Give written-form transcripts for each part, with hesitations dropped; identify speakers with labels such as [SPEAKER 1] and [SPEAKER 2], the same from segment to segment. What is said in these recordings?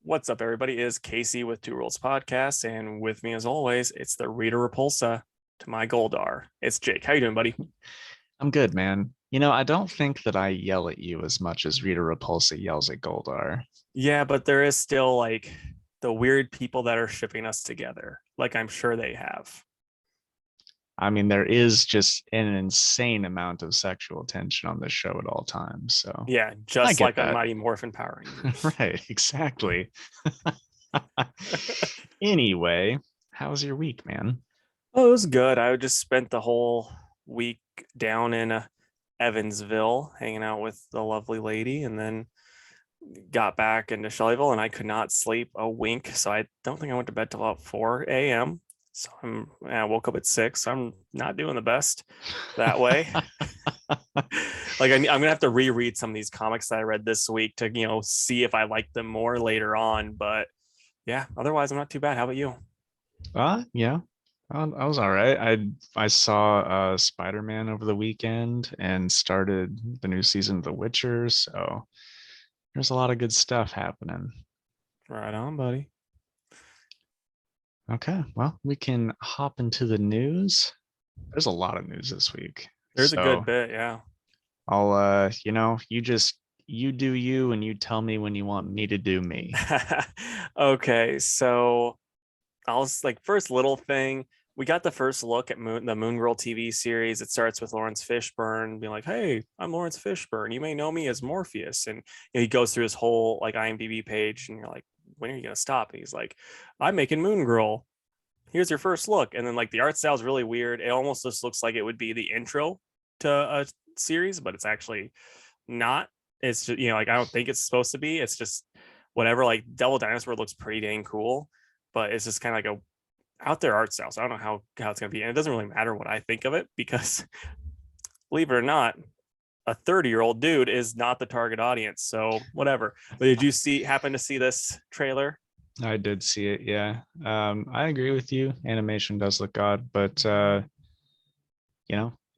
[SPEAKER 1] What's up, everybody? It is Casey with Two Rules Podcast, and with me, as always, it's the Rita Repulsa to my Goldar. It's Jake. How you doing, buddy?
[SPEAKER 2] I'm good, man. I don't think that I yell at you as much as Rita Repulsa yells at Goldar.
[SPEAKER 1] Yeah, but there is still like the weird people that are shipping us together. Like I'm sure they have.
[SPEAKER 2] I mean, there is just an insane amount of sexual tension on this show at all times. So
[SPEAKER 1] Yeah,
[SPEAKER 2] I
[SPEAKER 1] just
[SPEAKER 2] get
[SPEAKER 1] like on
[SPEAKER 2] that.
[SPEAKER 1] Mighty Morphin Power Rangers.
[SPEAKER 2] Right, exactly. Anyway, how was your week, man?
[SPEAKER 1] Oh, it was good. I just spent the whole week down in Evansville hanging out with the lovely lady, and then got back into Shelbyville and I could not sleep a wink. So I don't think I went to bed till about 4 a.m. So I woke up at 6. So I'm not doing the best that way. Like I'm gonna have to reread some of these comics that I read this week to see if I like them more later on. But yeah, otherwise I'm not too bad. How about you?
[SPEAKER 2] Yeah. I was all right. I saw Spider-Man over the weekend and started the new season of The Witcher, so there's a lot of good stuff happening.
[SPEAKER 1] Right on, buddy.
[SPEAKER 2] Okay, well, we can hop into the news. There's a lot of news this week.
[SPEAKER 1] There's a good
[SPEAKER 2] So
[SPEAKER 1] bit, yeah.
[SPEAKER 2] I'll you do you and you tell me when you want me to do me.
[SPEAKER 1] Okay, so I'll like first little thing. We got the first look at the Moon Girl TV series. It starts with Lawrence Fishburne being like, "Hey, I'm Lawrence Fishburne. You may know me as Morpheus." And he goes through his whole like IMDb page, and you're like, "When are you gonna stop?" And he's like, "I'm making Moon Girl. Here's your first look." And then like the art style is really weird. It almost just looks like it would be the intro to a series, but it's actually not. It's just like I don't think it's supposed to be. It's just whatever. Like Devil Dinosaur looks pretty dang cool, but it's just kind of like a out there art style. So I don't know how it's gonna be, and it doesn't really matter what I think of it because believe it or not, a 30-year-old dude is not the target audience. So whatever. But did you happen to see this trailer?
[SPEAKER 2] I did see it, yeah. I agree with you. Animation does look odd, but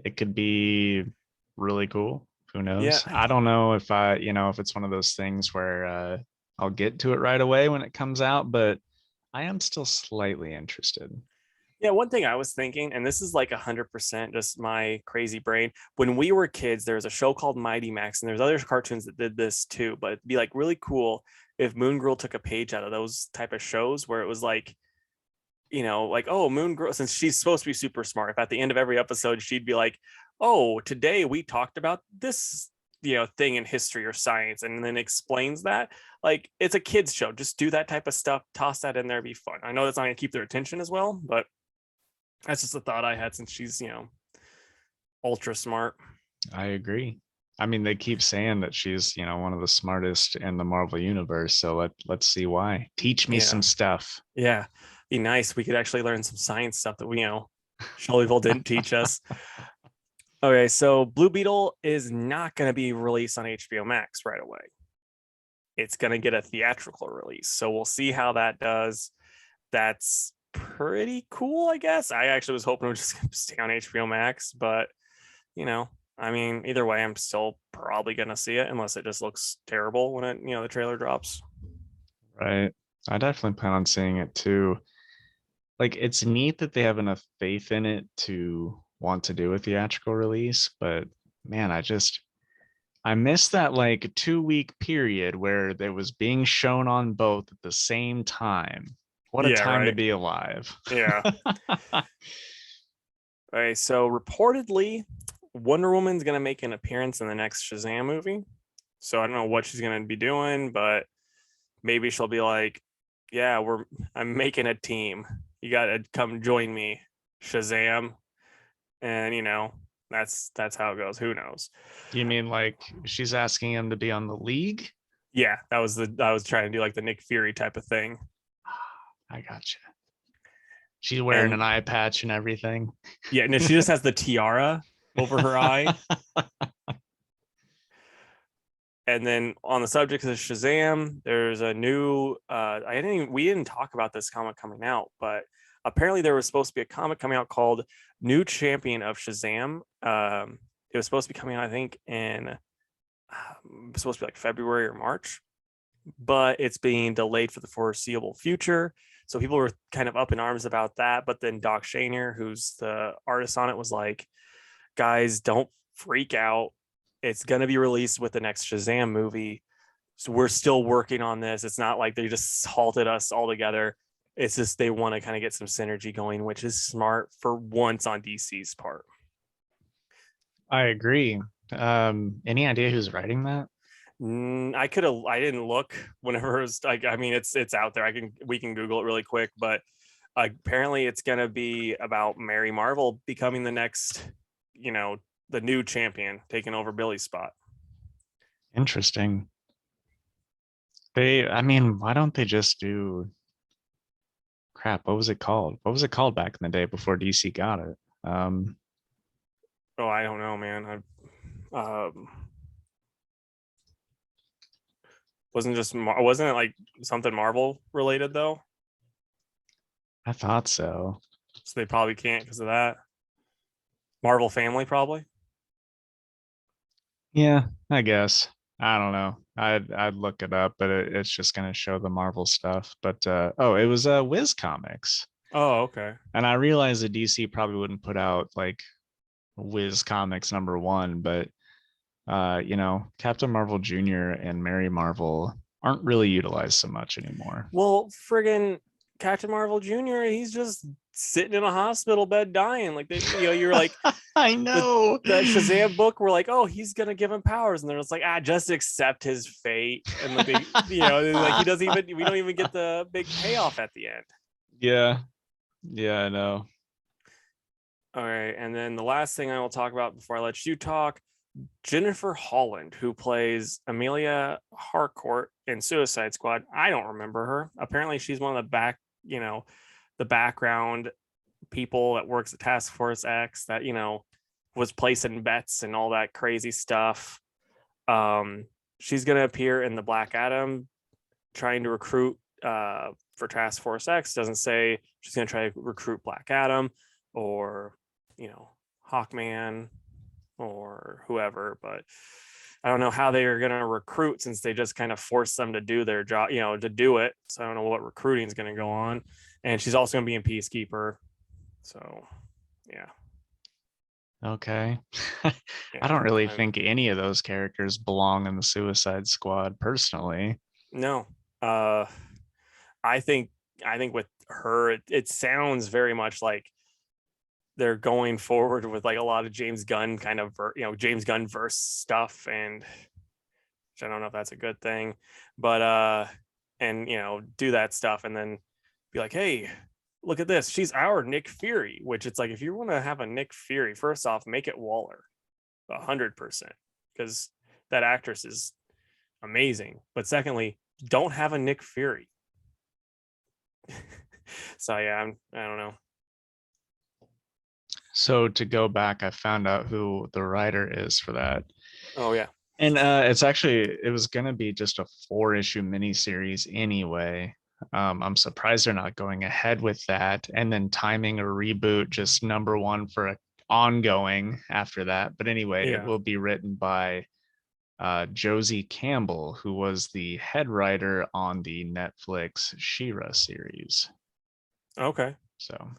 [SPEAKER 2] it could be really cool. Who
[SPEAKER 1] Yeah.
[SPEAKER 2] knows? I don't know if if it's one of those things where I'll get to it right away when it comes out, but I am still slightly interested.
[SPEAKER 1] Yeah, one thing I was thinking, and this is like 100% just my crazy brain. When we were kids, there was a show called Mighty Max, and there's other cartoons that did this too. But it'd be like really cool if Moon Girl took a page out of those type of shows where it was like, like, oh, Moon Girl, since she's supposed to be super smart, if at the end of every episode she'd be like, oh, today we talked about this, thing in history or science, and then explains that. Like, it's a kids show. Just do that type of stuff, toss that in there, be fun. I know that's not gonna keep their attention as well, but that's just a thought I had since she's, ultra smart.
[SPEAKER 2] I agree. I mean, they keep saying that she's, one of the smartest in the Marvel universe. So let's see why. Teach me some
[SPEAKER 1] Yeah.
[SPEAKER 2] stuff.
[SPEAKER 1] Yeah. Be nice. We could actually learn some science stuff that we, Shelbyville didn't teach us. Okay. So Blue Beetle is not going to be released on HBO Max right away. It's going to get a theatrical release. So we'll see how that does. That's pretty cool, I guess. I actually was hoping it would just stay on HBO Max, but I mean, either way, I'm still probably gonna see it unless it just looks terrible when the trailer drops.
[SPEAKER 2] Right. I definitely plan on seeing it too. Like, it's neat that they have enough faith in it to want to do a theatrical release, but man, I missed that like 2 week period where it was being shown on both at the same time. What a
[SPEAKER 1] Yeah,
[SPEAKER 2] time to
[SPEAKER 1] right.
[SPEAKER 2] be alive.
[SPEAKER 1] Yeah. Okay, so reportedly, Wonder Woman's gonna make an appearance in the next Shazam movie. So I don't know what she's gonna be doing, but maybe she'll be like, "Yeah, I'm making a team. You gotta come join me, Shazam." And that's how it goes. Who knows?
[SPEAKER 2] You mean like she's asking him to be on the league?
[SPEAKER 1] Yeah, I was trying to do like the Nick Fury type of thing.
[SPEAKER 2] I gotcha. She's wearing
[SPEAKER 1] And
[SPEAKER 2] an eye patch and everything.
[SPEAKER 1] yeah, no, she just has the tiara over her eye. And then on the subject of Shazam, there's a new we didn't talk about this comic coming out, but apparently there was supposed to be a comic coming out called New Champion of Shazam. It was supposed to be coming out, I think, in supposed to be like February or March. but it's being delayed for the foreseeable future. So people were kind of up in arms about that. But then Doc Shaner, who's the artist on it, was like, guys, don't freak out. It's going to be released with the next Shazam movie. So we're still working on this. It's not like they just halted us altogether. It's just they want to kind of get some synergy going, which is smart for once on DC's part.
[SPEAKER 2] I agree. Any idea who's writing that?
[SPEAKER 1] I didn't look whenever it was like, I mean, it's out there. We can Google it really quick, but apparently it's going to be about Mary Marvel becoming the next, the new champion, taking over Billy's spot.
[SPEAKER 2] Interesting. Why don't they just do crap? What was it called? What was it called back in the day before DC got it?
[SPEAKER 1] Oh, I don't know, man. Wasn't it like something Marvel related though?
[SPEAKER 2] I thought so.
[SPEAKER 1] So they probably can't because of that. Marvel Family, probably.
[SPEAKER 2] Yeah, I guess. I don't know. I'd look it up, but it's just gonna show the Marvel stuff. But it was Wiz Comics.
[SPEAKER 1] Oh, okay.
[SPEAKER 2] And I realized that DC probably wouldn't put out like Wiz Comics #1, but Captain Marvel Jr. and Mary Marvel aren't really utilized so much anymore.
[SPEAKER 1] Well, friggin' Captain Marvel Jr., he's just sitting in a hospital bed dying. Like, you're like,
[SPEAKER 2] I know.
[SPEAKER 1] The Shazam book, we're like, oh, he's going to give him powers. And then it's like, just accept his fate. And like, like we don't even get the big payoff at the end.
[SPEAKER 2] Yeah. Yeah, I know.
[SPEAKER 1] All right. And then the last thing I will talk about before I let you talk, Jennifer Holland, who plays Amelia Harcourt in Suicide Squad. I don't remember her. Apparently she's one of the background people that works at Task Force X that, was placing bets and all that crazy stuff. She's going to appear in the Black Adam, trying to recruit for Task Force X. Doesn't say she's going to try to recruit Black Adam or, Hawkman or whoever, but I don't know how they are going to recruit since they just kind of force them to do their job, to do it. So I don't know what recruiting is going to go on. And she's also going to be in Peacekeeper. So, yeah.
[SPEAKER 2] Okay.
[SPEAKER 1] Yeah,
[SPEAKER 2] I don't really think any of those characters belong in the Suicide Squad personally.
[SPEAKER 1] No. I think with her, it sounds very much like they're going forward with like a lot of James Gunn kind of, James Gunn verse stuff. And which I don't know if that's a good thing, but, and, do that stuff and then be like, hey, look at this. She's our Nick Fury, which it's like, if you want to have a Nick Fury, first off, make it Waller 100%, because that actress is amazing. But secondly, don't have a Nick Fury. So yeah, I don't know.
[SPEAKER 2] So to go back, I found out who the writer is for that.
[SPEAKER 1] Oh yeah.
[SPEAKER 2] And it was going to be just a 4-issue miniseries anyway. I'm surprised they're not going ahead with that and then timing a reboot just #1 for an ongoing after that. But anyway, It will be written by Josie Campbell, who was the head writer on the Netflix She-Ra series.
[SPEAKER 1] Okay.
[SPEAKER 2] So.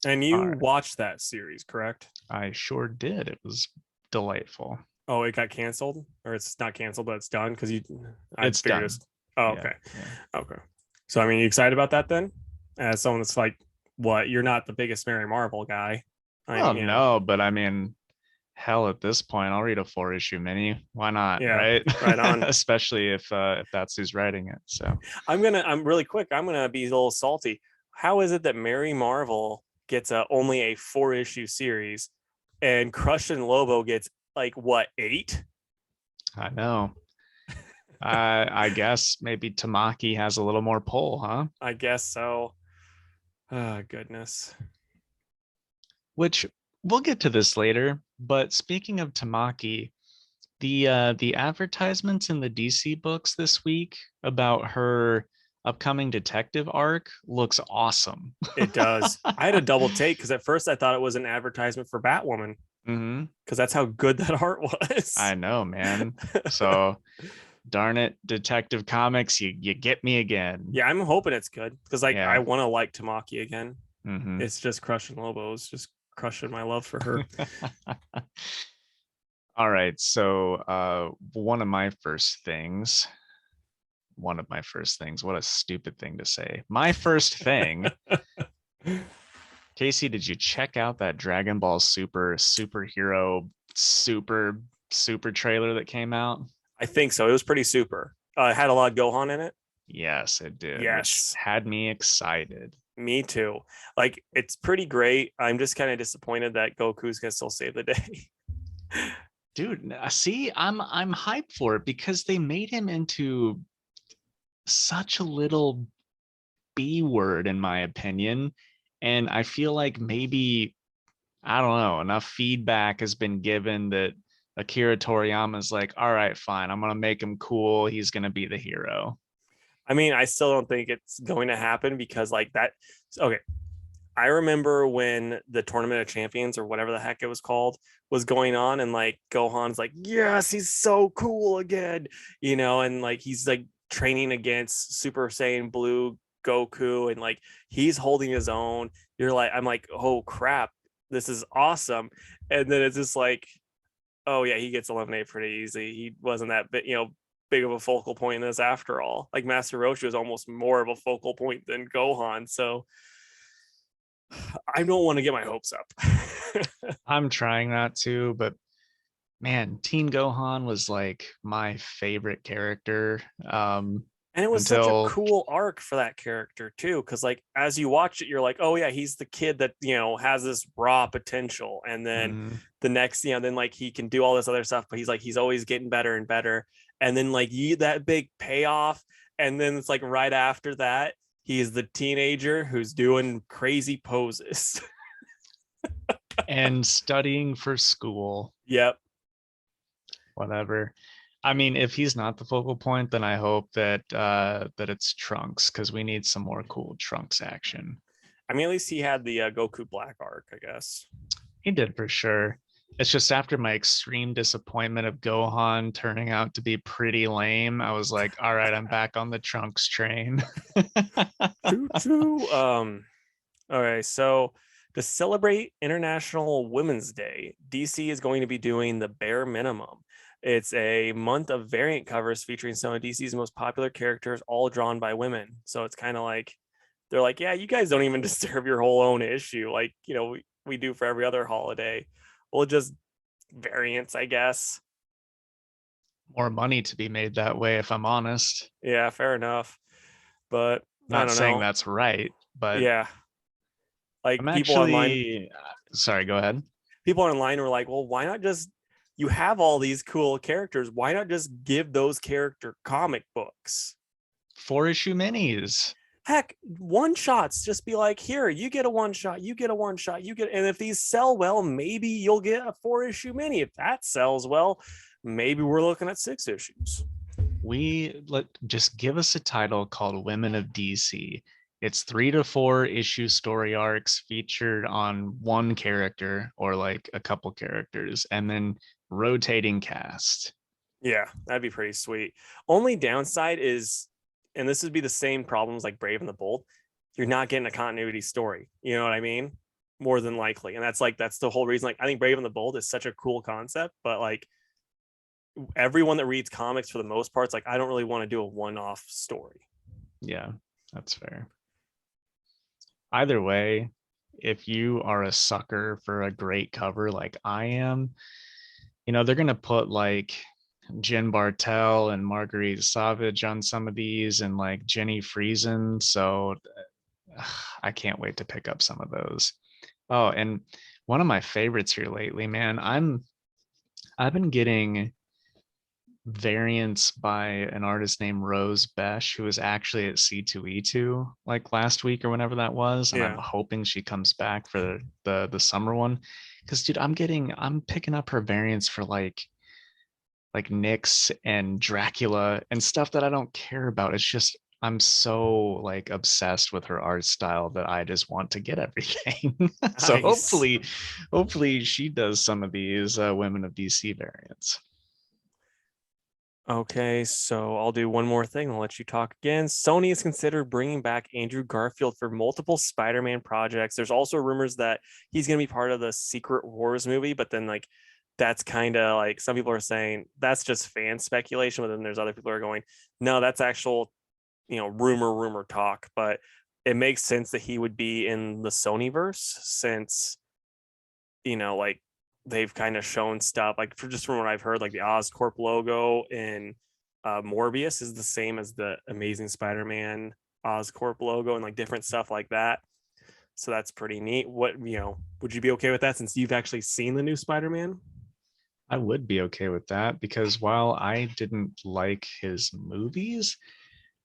[SPEAKER 1] And you watched that series, correct?
[SPEAKER 2] I sure did. It was delightful.
[SPEAKER 1] Oh, it got canceled, or it's not canceled, but it's done because
[SPEAKER 2] it's done.
[SPEAKER 1] Oh, okay. Yeah. Okay. So, I mean, you excited about that then? As someone that's like, what? You're not the biggest Mary Marvel guy.
[SPEAKER 2] No, but I mean, hell, at this point, I'll read a 4-issue mini. Why not?
[SPEAKER 1] Yeah,
[SPEAKER 2] right.
[SPEAKER 1] Right on.
[SPEAKER 2] Especially if that's who's writing it. So
[SPEAKER 1] I'm really quick. I'm gonna be a little salty. How is it that Mary Marvel gets only a 4-issue series, and Crush and Lobo gets like what, 8?
[SPEAKER 2] I know. I guess maybe Tamaki has a little more pull, huh?
[SPEAKER 1] I guess so. Oh, goodness.
[SPEAKER 2] Which we'll get to this later. But speaking of Tamaki, the advertisements in the DC books this week about her upcoming detective arc looks awesome.
[SPEAKER 1] It does. I had a double take because at first I thought it was an advertisement for Batwoman.
[SPEAKER 2] Mm-hmm.
[SPEAKER 1] Because that's how good that art was.
[SPEAKER 2] I know, man. So darn it, Detective Comics, you get me again.
[SPEAKER 1] Yeah, I'm hoping it's good because like I
[SPEAKER 2] Yeah.
[SPEAKER 1] want to like Tamaki again.
[SPEAKER 2] Hmm.
[SPEAKER 1] It's just crushing Lobo. It's just crushing my love for her.
[SPEAKER 2] All right. So one of my first things, what a stupid thing to say. My first thing, Casey, did you check out that Dragon Ball Super superhero super trailer that came out?
[SPEAKER 1] I think so. It was pretty super. It had a lot of Gohan in it.
[SPEAKER 2] Yes, it did, which
[SPEAKER 1] Yes,
[SPEAKER 2] had me excited.
[SPEAKER 1] me too. Like it's pretty great. I'm just kind of disappointed that Goku's gonna still save the day.
[SPEAKER 2] Dude, see, I'm hyped for it because they made him into such a little B word in my opinion. And I feel like maybe, I don't know, enough feedback has been given that Akira Toriyama's like, all right, fine, I'm gonna make him cool. He's gonna be the hero.
[SPEAKER 1] I mean, I still don't think it's going to happen because like that. Okay, I remember when the Tournament of Champions or whatever the heck it was called was going on, and like Gohan's like, yes, he's so cool again, and like he's like training against Super Saiyan Blue Goku, and like he's holding his own. I'm like, oh crap, this is awesome. And then it's just like, oh yeah, he gets eliminated pretty easy. He wasn't that big of a focal point in this after all. Like Master Roshi was almost more of a focal point than Gohan. So I don't want to get my hopes up.
[SPEAKER 2] I'm trying not to, but man, Teen Gohan was like my favorite character.
[SPEAKER 1] And it was such a
[SPEAKER 2] Until
[SPEAKER 1] cool arc for that character too, because like as you watch it, you're like, oh yeah, he's the kid that has this raw potential, and then
[SPEAKER 2] mhm.
[SPEAKER 1] the next, then like he can do all this other stuff, but he's always getting better and better, and then like that big payoff, and then it's like right after that, he's the teenager who's doing crazy poses.
[SPEAKER 2] And studying for school,
[SPEAKER 1] Yep.
[SPEAKER 2] whatever. I mean, if he's not the focal point, then I hope that it's Trunks because we need some more cool Trunks action.
[SPEAKER 1] I mean, at least he had the Goku Black arc, I guess.
[SPEAKER 2] He did for sure. It's just after my extreme disappointment of Gohan turning out to be pretty lame, I was like, all right, I'm back on the Trunks train.
[SPEAKER 1] Choo choo. Okay, so to celebrate International Women's Day, DC is going to be doing the bare minimum. It's a month of variant covers featuring some of DC's most popular characters, all drawn by women. So it's kind of like they're like, yeah, you guys don't even deserve your whole own issue, like we do for every other holiday. We'll just variants, I guess.
[SPEAKER 2] More money to be made that way, if I'm honest.
[SPEAKER 1] Yeah, fair enough. But I
[SPEAKER 2] Not
[SPEAKER 1] don't
[SPEAKER 2] saying
[SPEAKER 1] know.
[SPEAKER 2] that's right, but
[SPEAKER 1] Yeah, like
[SPEAKER 2] I'm actually sorry, go ahead.
[SPEAKER 1] people online were like, well, why not just, you have all these cool characters, why not just give those character comic books?
[SPEAKER 2] 4 issue minis.
[SPEAKER 1] Heck, one shots, just be like, here, you get a one shot, you get a one shot, and if these sell well, maybe you'll get a 4 issue mini. If that sells well, maybe we're looking at 6 issues.
[SPEAKER 2] Just give us a title called Women of DC. It's 3 to 4 issue story arcs featured on one character or like a couple characters, and then rotating cast.
[SPEAKER 1] Yeah, that'd be pretty sweet. Only downside is, and this would be the same problems like Brave and the Bold, you're not getting a continuity story. You know what I mean? More than likely. And that's the whole reason. Like, I think Brave and the Bold is such a cool concept, but like everyone that reads comics for the most part, it's like, I don't really want to do a one-off story.
[SPEAKER 2] Yeah, that's fair. Either way, if you are a sucker for a great cover like I am, they're going to put like Jen Bartel and Marguerite Savage on some of these and like Jenny Friesen. So I can't wait to pick up some of those. Oh, and one of my favorites here lately, man, I've been getting variants by an artist named Rose Besh, who was actually at C2E2 like last week or whenever that was. And I'm
[SPEAKER 1] Yeah.
[SPEAKER 2] hoping she comes back for the summer one. Because dude, I'm picking up her variants for like Nyx and Dracula and stuff that I don't care about. It's just I'm so like obsessed with her art style that I just want to get everything. So
[SPEAKER 1] Nice.
[SPEAKER 2] hopefully she does some of these Women of DC variants.
[SPEAKER 1] Okay, so I'll do one more thing. I'll let you talk again. Sony is considered bringing back Andrew Garfield for multiple Spider-Man projects. There's also rumors that he's going to be part of the Secret Wars movie, but then like that's kind of like some people are saying that's just fan speculation, but then there's other people who are going, no, that's actual, rumor talk. But it makes sense that he would be in the Sonyverse since like they've kind of shown stuff like from what I've heard, like the Oscorp logo in Morbius is the same as the Amazing Spider-Man Oscorp logo and like different stuff like that. So that's pretty neat. What would you be okay with that since you've actually seen the new Spider-Man?
[SPEAKER 2] I would be okay with that because while I didn't like his movies,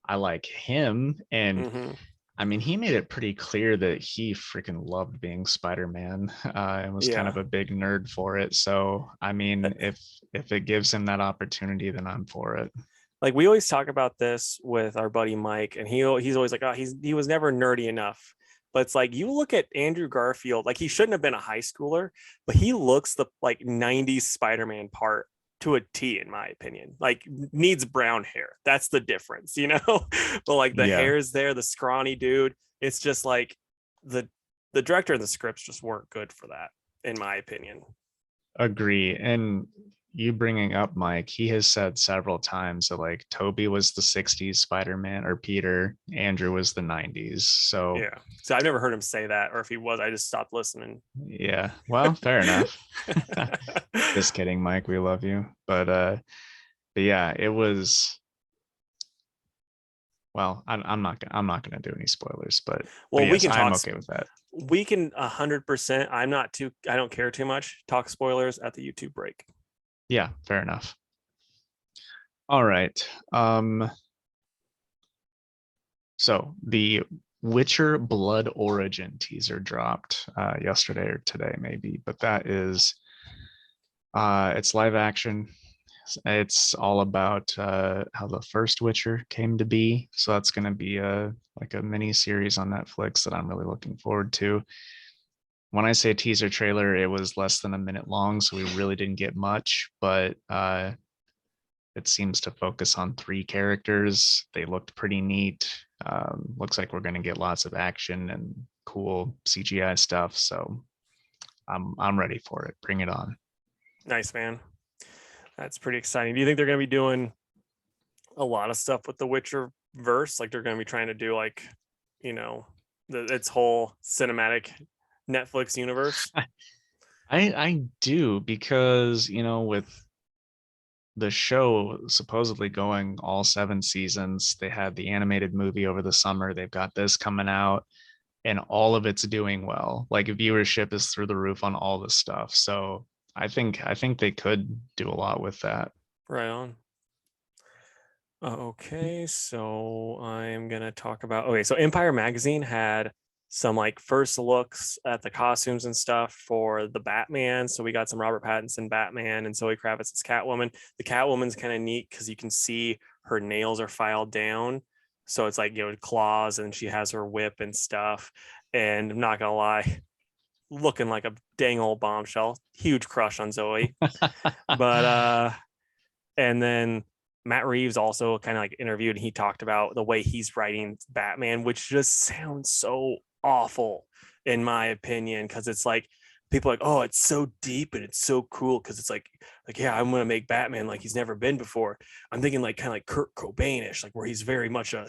[SPEAKER 2] I like him. And
[SPEAKER 1] Mm-hmm.
[SPEAKER 2] I mean, he made it pretty clear that he freaking loved being Spider-Man and was kind
[SPEAKER 1] Yeah.
[SPEAKER 2] of a big nerd for it. So, I mean, if it gives him that opportunity, then I'm for it.
[SPEAKER 1] Like we always talk about this with our buddy Mike, and he's always like, oh, he was never nerdy enough. But it's like you look at Andrew Garfield, like he shouldn't have been a high schooler, but he looks the like '90s Spider-Man part to a T, in my opinion. Like needs brown hair. That's the difference, you know. But like the
[SPEAKER 2] Yeah,
[SPEAKER 1] hair is there, the scrawny dude. It's just like the the director and the scripts just weren't good for that, in my opinion.
[SPEAKER 2] agree. And you bringing up Mike, he has said several times that like Toby was the 60s Spider-Man or Peter, Andrew was the 90s. So,
[SPEAKER 1] Yeah. So I've never heard him say that, or if he was, I just stopped listening.
[SPEAKER 2] yeah, well, fair enough. Just kidding, Mike. We love you. But yeah, it was well, I'm not gonna do any spoilers, but
[SPEAKER 1] Well, we
[SPEAKER 2] yes,
[SPEAKER 1] can
[SPEAKER 2] I'm
[SPEAKER 1] talk.
[SPEAKER 2] okay with that.
[SPEAKER 1] We can 100%. I'm not too. I don't care too much. Talk spoilers at the YouTube break.
[SPEAKER 2] Yeah, fair enough. All right. So the Witcher Blood Origin teaser dropped yesterday or today, maybe, but that is it's live action. It's all about how the first Witcher came to be. So that's going to be a like a mini series on Netflix that I'm really looking forward to. When I say teaser trailer, it was less than a minute long, so we really didn't get much, but it seems to focus on three characters. They looked pretty neat. Looks like we're going to get lots of action and cool CGI stuff. So I'm ready for it. Bring it on.
[SPEAKER 1] Nice, man. That's pretty exciting. Do you think they're going to be doing a lot of stuff with the Witcher verse? Like they're going to be trying to do like, you know, its whole cinematic Netflix universe?
[SPEAKER 2] I do because with the show supposedly going all 7 seasons, they had the animated movie over the summer. They've got this coming out, and all of it's doing well. Like viewership is through the roof on all this stuff. So I think they could do a lot with that.
[SPEAKER 1] Right on. Okay, so I'm gonna talk about. Okay, so Empire Magazine had some like first looks at the costumes and stuff for the Batman. So we got some Robert Pattinson Batman and Zoe Kravitz as Catwoman. The Catwoman's kind of neat because you can see her nails are filed down, so it's like claws, and she has her whip and stuff. And I'm not gonna lie, looking like a dang old bombshell. Huge crush on Zoe, but and then Matt Reeves also kind of like interviewed and he talked about the way he's writing Batman, which just sounds so awful in my opinion, because it's like people are like, oh, it's so deep and it's so cool because it's like yeah, I'm gonna make Batman like he's never been before. I'm thinking like kind of like Kurt Cobainish, like where he's very much a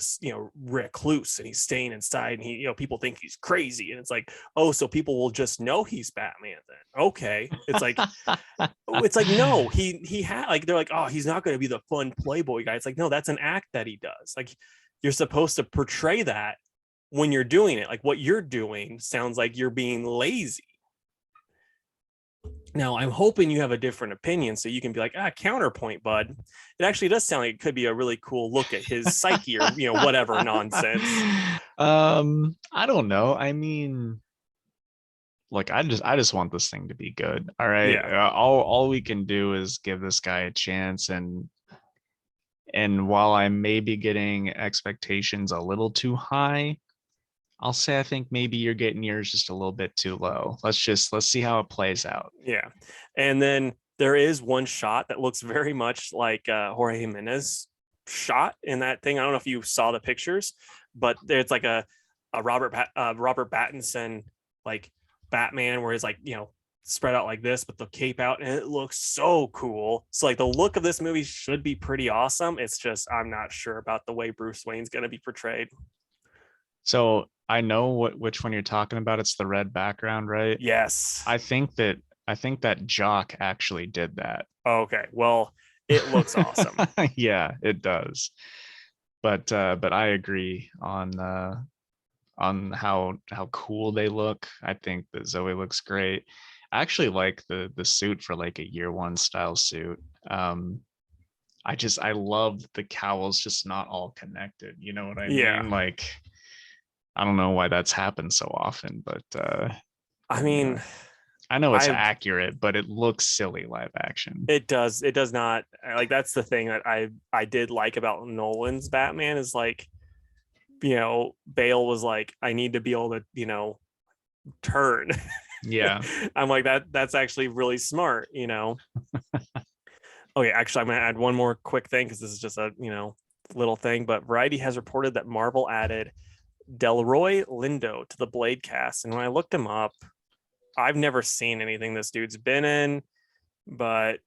[SPEAKER 1] recluse and he's staying inside and he people think he's crazy and it's like, oh, so people will just know he's Batman then. Okay, it's like no, he had like they're like, oh, he's not going to be the fun playboy guy. It's like no, that's an act that he does. Like you're supposed to portray that when you're doing it. Like what you're doing sounds like you're being lazy. Now I'm hoping you have a different opinion so you can be like, counterpoint, bud. It actually does sound like it could be a really cool look at his psyche or whatever nonsense.
[SPEAKER 2] I don't know. I mean, look, I just want this thing to be good. All right.
[SPEAKER 1] Yeah.
[SPEAKER 2] All we can do is give this guy a chance, and while I may be getting expectations a little too high, I'll say I think maybe you're getting yours just a little bit too low. Let's see how it plays out.
[SPEAKER 1] Yeah. And then there is one shot that looks very much like Jorge Jimenez shot in that thing. I don't know if you saw the pictures, but there's like a Robert Pattinson like Batman where he's like, you know, spread out like this, but the cape out, and it looks so cool. So like the look of this movie should be pretty awesome. It's just I'm not sure about the way Bruce Wayne's going to be portrayed.
[SPEAKER 2] So I know which one you're talking about. It's the red background, right?
[SPEAKER 1] Yes.
[SPEAKER 2] I think that Jock actually did that.
[SPEAKER 1] Okay. Well, it looks awesome.
[SPEAKER 2] Yeah, it does. But I agree on how cool they look. I think that Zoe looks great. I actually like the suit for like a year one style suit. I love the cowls just not all connected. You know what I
[SPEAKER 1] Yeah.
[SPEAKER 2] mean? Like I don't know why that's happened so often, but
[SPEAKER 1] I mean,
[SPEAKER 2] yeah. I know it's
[SPEAKER 1] I
[SPEAKER 2] accurate, but it looks silly live action.
[SPEAKER 1] it does not like that's the thing that I did like about Nolan's Batman is like, you know, Bale was like, I need to be able to, you know, turn.
[SPEAKER 2] Yeah.
[SPEAKER 1] I'm like that's actually really smart, you know. Okay, actually I'm gonna add one more quick thing because this is just a, you know, little thing, but Variety has reported that Marvel added Delroy Lindo to the Blade cast. And when I looked him up, I've never seen anything this dude's been in, but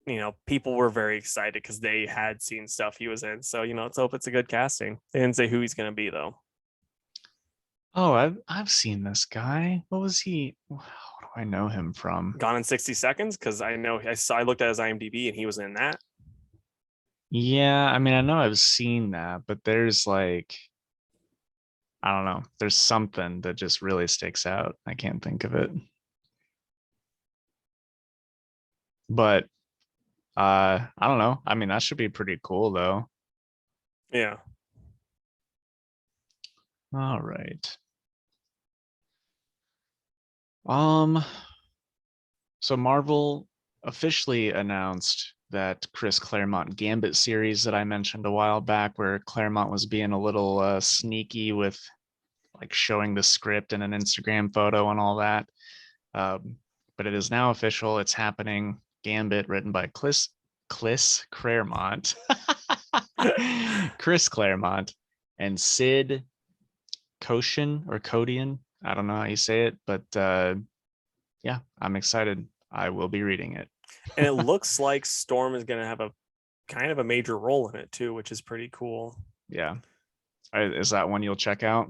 [SPEAKER 1] you know, people were very excited because they had seen stuff he was in. So, you know, let's hope it's a good casting. They didn't say who he's gonna be though.
[SPEAKER 2] Oh, I've seen this guy. What was he? What do I know him from?
[SPEAKER 1] Gone in 60 Seconds, because I know I looked at his IMDb and he was in that.
[SPEAKER 2] Yeah, I mean, I know I've seen that, but there's like, I don't know. There's something that just really sticks out. I can't think of it. But I don't know. I mean, that should be pretty cool though.
[SPEAKER 1] Yeah.
[SPEAKER 2] All right. Um, so Marvel officially announced that Chris Claremont Gambit series that I mentioned a while back, where Claremont was being a little sneaky with like showing the script in an Instagram photo and all that. But it is now official. It's happening. Gambit, written by Chris Claremont, Chris Claremont, and Sid Koshin or Kodian. I don't know how you say it, but yeah, I'm excited. I will be reading it.
[SPEAKER 1] And it looks like Storm is gonna have a kind of a major role in it too, which is pretty cool.
[SPEAKER 2] Yeah. Is that one you'll check out?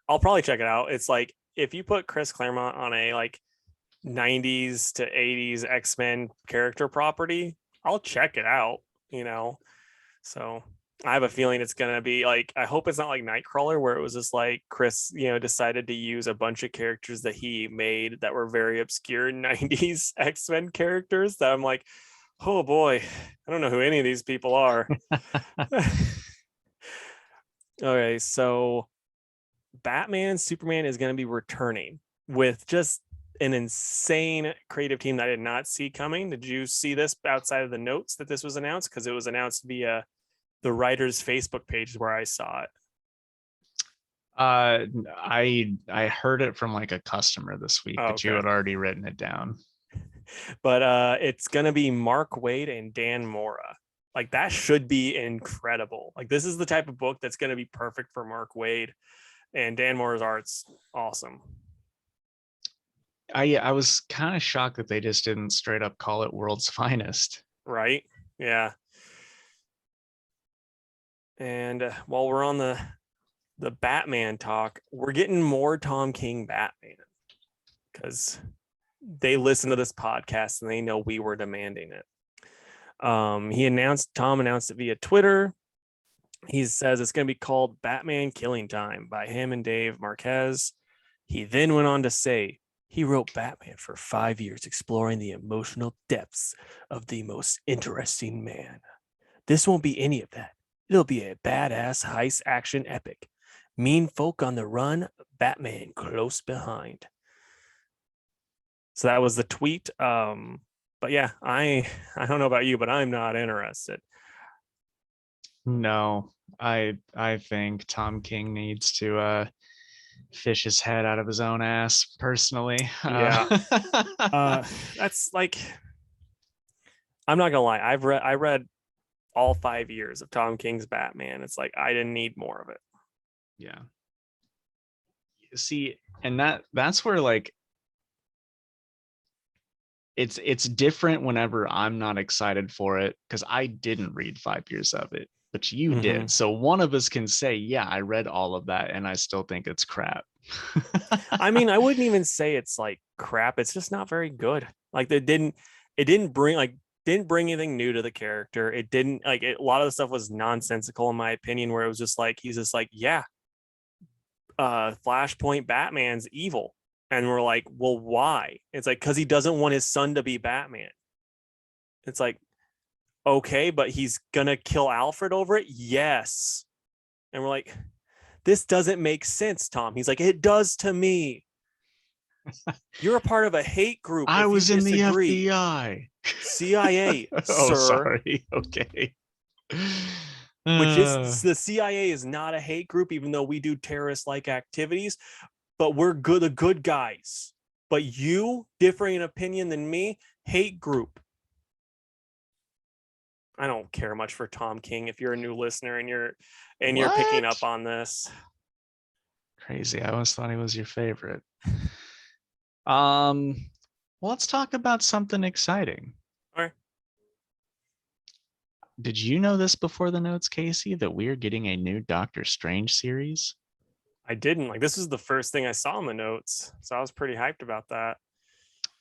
[SPEAKER 1] I'll probably check it out. It's like if you put Chris Claremont on a like 90s to 80s X-Men character property, I'll check it out, you know. So I have a feeling it's gonna be like, I hope it's not like Nightcrawler where it was just like Chris, you know, decided to use a bunch of characters that he made that were very obscure 90s X-Men characters that I'm like, oh boy, I don't know who any of these people are. Okay, so Batman Superman is going to be returning with just an insane creative team that I did not see coming. Did you see this outside of the notes that this was announced? Because it was announced via the writer's Facebook page where I saw it.
[SPEAKER 2] I heard it from like a customer this week, but you
[SPEAKER 1] Okay.
[SPEAKER 2] had already written it down.
[SPEAKER 1] But it's going to be Mark Waid and Dan Mora. Like that should be incredible. Like this is the type of book that's going to be perfect for Mark Waid, and Dan Mora's art's awesome.
[SPEAKER 2] I was kind of shocked that they just didn't straight up call it World's Finest.
[SPEAKER 1] Right? Yeah. And while we're on the Batman talk, we're getting more Tom King Batman because they listen to this podcast and they know we were demanding it. Tom announced it via Twitter. He says it's going to be called Batman Killing Time by him and Dave Marquez. He then went on to say he wrote Batman for 5 years, exploring the emotional depths of the most interesting man. This won't be any of that. It'll be a badass heist action epic. Mean folk on the run, Batman close behind. So that was the tweet. But yeah, I don't know about you, but I'm not interested.
[SPEAKER 2] No, I think Tom King needs to fish his head out of his own ass personally.
[SPEAKER 1] Yeah. That's like I'm not gonna lie. I read all 5 years of Tom King's Batman. It's like I didn't need more of it.
[SPEAKER 2] Yeah. See, and that's where like it's different whenever I'm not excited for it because I didn't read 5 years of it, but you
[SPEAKER 1] Mm-hmm.
[SPEAKER 2] did. So one of us can say, yeah, I read all of that and I still think it's crap.
[SPEAKER 1] I mean, I wouldn't even say it's like crap. It's just not very good. Like it didn't bring anything new to the character. It didn't like it, a lot of the stuff was nonsensical in my opinion, where it was just like he's just like, yeah, Flashpoint Batman's evil. And we're like, well, why? It's like because he doesn't want his son to be Batman. It's like, okay, but he's gonna kill Alfred over it? Yes. And we're like, this doesn't make sense, Tom. He's like, it does to me. You're a part of a hate group
[SPEAKER 2] I
[SPEAKER 1] if you
[SPEAKER 2] was in the
[SPEAKER 1] disagree.
[SPEAKER 2] FBI.
[SPEAKER 1] CIA,
[SPEAKER 2] Oh,
[SPEAKER 1] sir,
[SPEAKER 2] sorry. Okay.
[SPEAKER 1] which is
[SPEAKER 2] Uh,
[SPEAKER 1] the CIA is not a hate group, even though we do terrorist like activities, but we're good, the good guys. But you, differing in opinion than me, hate group. I don't care much for Tom King if you're a new listener and you're picking up
[SPEAKER 2] what?
[SPEAKER 1] on this.
[SPEAKER 2] Crazy. I always thought he was your favorite. Um, well, let's talk about something exciting.
[SPEAKER 1] All right.
[SPEAKER 2] Did you know this before the notes, Casey, that we're getting a new Doctor Strange series?
[SPEAKER 1] I didn't like this is the first thing I saw in the notes. So I was pretty hyped about that.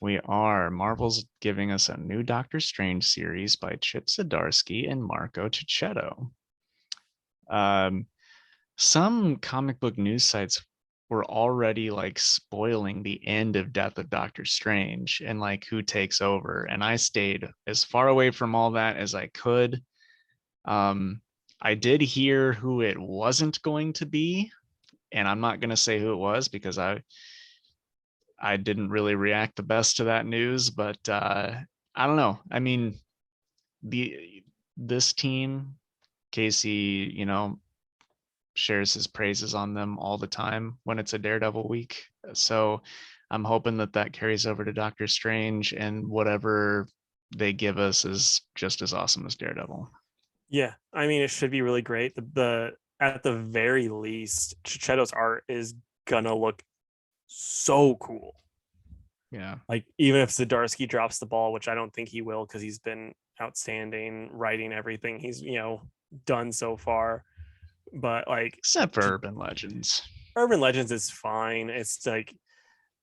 [SPEAKER 2] We are. Marvel's giving us a new Doctor Strange series by Chip Zdarsky and Marco Cicchetto. Um, some comic book news sites were already like spoiling the end of Death of Doctor Strange and like who takes over. And I stayed as far away from all that as I could. Um, I did hear who it wasn't going to be, and I'm not going to say who it was because I didn't really react the best to that news, but I don't know. I mean, the this team, Casey, shares his praises on them all the time when it's a Daredevil week. So I'm hoping that that carries over to Doctor Strange, and whatever they give us is just as awesome as Daredevil.
[SPEAKER 1] Yeah, I mean, it should be really great. The at the very least, Chichetto's art is gonna look so cool.
[SPEAKER 2] Yeah.
[SPEAKER 1] Like even if Zdarsky drops the ball, which I don't think he will, because he's been outstanding writing everything he's done so far. But like
[SPEAKER 2] Except for Urban Legends.
[SPEAKER 1] Urban Legends is fine. It's like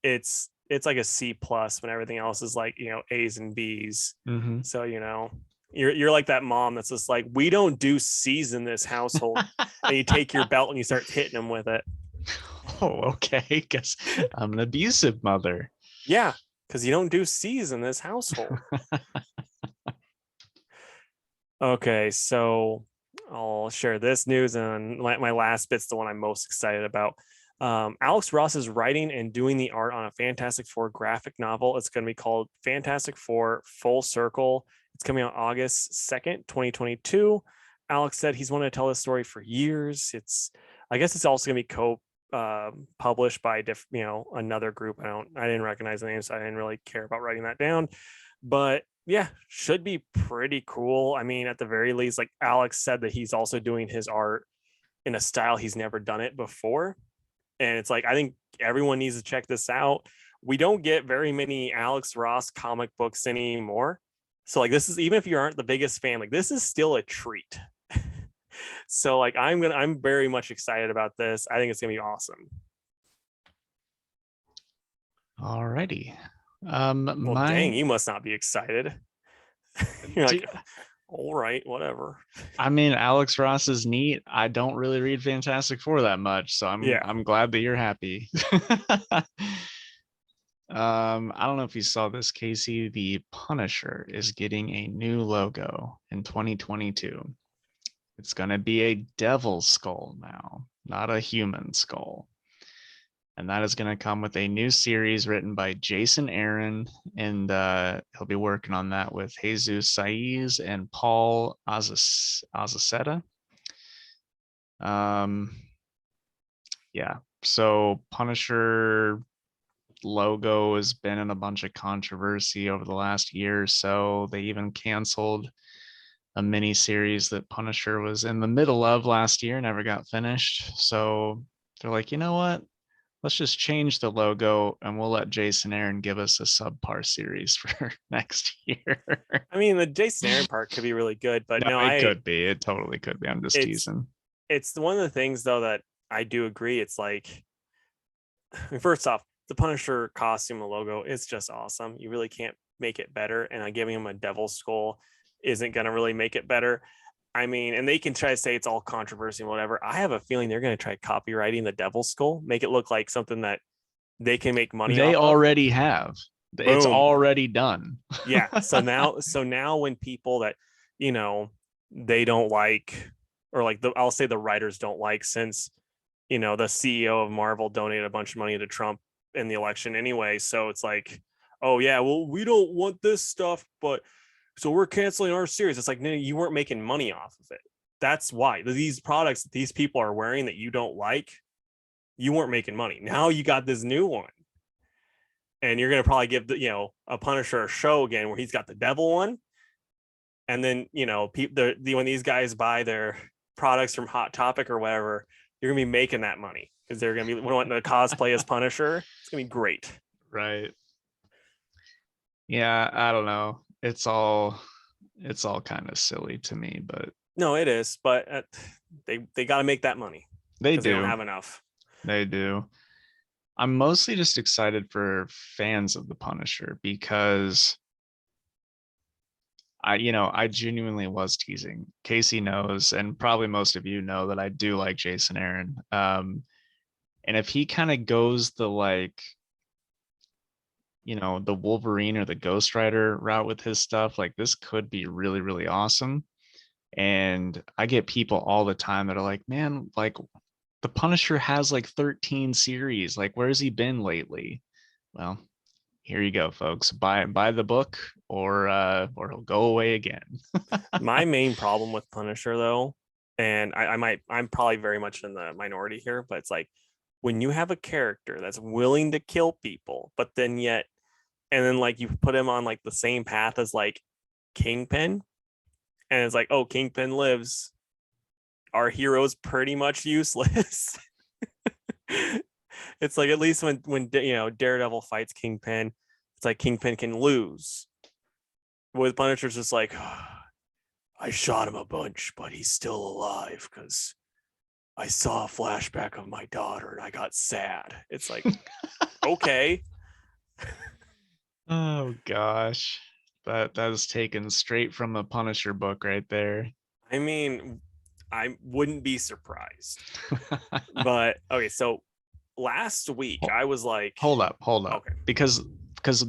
[SPEAKER 1] it's like a C plus when everything else is like A's and B's.
[SPEAKER 2] Mm-hmm.
[SPEAKER 1] So you're like that mom that's just like, we don't do C's in this household, and you take your belt and you start hitting them with it.
[SPEAKER 2] Oh, okay. Guess I'm an abusive mother.
[SPEAKER 1] Yeah, because you don't do C's in this household. Okay, so I'll share this news, and my last bit's the one I'm most excited about. Alex Ross is writing and doing the art on a Fantastic Four graphic novel. It's going to be called Fantastic Four Full Circle. It's coming out August 2nd, 2022. Alex said he's wanted to tell this story for years. I guess it's also going to be published by another group. I didn't recognize the name, so I didn't really care about writing that down. But yeah, should be pretty cool. I mean, at the very least, like Alex said that he's also doing his art in a style he's never done it before. And it's like, I think everyone needs to check this out. We don't get very many Alex Ross comic books anymore. So like this is, even if you aren't the biggest fan, like this is still a treat. So like I'm very much excited about this. I think it's gonna be awesome.
[SPEAKER 2] Alrighty.
[SPEAKER 1] Well, dang,
[SPEAKER 2] My
[SPEAKER 1] you must not be excited. You're like, all right, whatever.
[SPEAKER 2] I mean, Alex Ross is neat. I don't really read Fantastic Four that much, so I'm
[SPEAKER 1] Yeah.
[SPEAKER 2] I'm glad that you're happy. I don't know if you saw this, Casey. The Punisher is getting a new logo in 2022. It's gonna be a devil skull now, not a human skull. And that is going to come with a new series written by Jason Aaron, and he'll be working on that with Jesus Saiz and Paul Azaceta. Yeah, so Punisher logo has been in a bunch of controversy over the last year or so. They even canceled a mini series that Punisher was in the middle of last year, never got finished. So they're like, you know what? Let's just change the logo and we'll let Jason Aaron give us a subpar series for next year.
[SPEAKER 1] I mean, the Jason Aaron part could be really good, but
[SPEAKER 2] No,
[SPEAKER 1] no,
[SPEAKER 2] it could be. It totally could be. I'm just teasing.
[SPEAKER 1] It's one of the things though that I do agree. It's like, I mean, first off, the Punisher costume and logo is just awesome. You really can't make it better, and giving him a devil skull isn't going to really make it better. I mean, and they can try to say it's all controversy and whatever. I have a feeling they're going to try copywriting the devil skull, make it look like something that they can make money
[SPEAKER 2] They
[SPEAKER 1] off of.
[SPEAKER 2] already have. It's
[SPEAKER 1] Boom.
[SPEAKER 2] already done.
[SPEAKER 1] Yeah. So now when people that, you know, they don't like, or like I'll say the writers don't like, since, you know, the CEO of Marvel donated a bunch of money to Trump in the election anyway. So it's like, oh yeah, well, we don't want this stuff, but so we're canceling our series. It's like, no, you weren't making money off of it. That's why these products that these people are wearing that you don't like, you weren't making money. Now you got this new one, and you're gonna probably give the, you know, a Punisher a show again where he's got the devil one, and then, you know, when these guys buy their products from Hot Topic or whatever, you're gonna be making that money because they're gonna be wanting to cosplay as Punisher. It's gonna be great.
[SPEAKER 2] Right. Yeah, I don't know. It's all kind of silly to me, but
[SPEAKER 1] no, it is. But they got to make that money.
[SPEAKER 2] They
[SPEAKER 1] do. They don't
[SPEAKER 2] do.
[SPEAKER 1] have enough.
[SPEAKER 2] They do. I'm mostly just excited for fans of the Punisher because I genuinely was teasing. Casey knows, and probably most of you know that I do like Jason Aaron. And if he kind of goes the like, the Wolverine or the Ghost Rider route with his stuff, like this could be really, really awesome. And I get people all the time that are like, man, like the Punisher has like 13 series. Like, where's he been lately? Well, here you go, folks. Buy the book, or he'll go away again.
[SPEAKER 1] My main problem with Punisher, though, and I'm probably very much in the minority here, but it's like when you have a character that's willing to kill people, but then like you put him on like the same path as like Kingpin, and it's like, oh, Kingpin lives, our hero's pretty much useless. It's like, at least when Daredevil fights Kingpin, it's like Kingpin can lose. With Punisher's just like, oh, I shot him a bunch, but he's still alive because I saw a flashback of my daughter and I got sad. It's like, okay.
[SPEAKER 2] Oh gosh, that was taken straight from a Punisher book right there.
[SPEAKER 1] I mean, I wouldn't be surprised. But okay, so last week I was like,
[SPEAKER 2] hold up,
[SPEAKER 1] okay,
[SPEAKER 2] because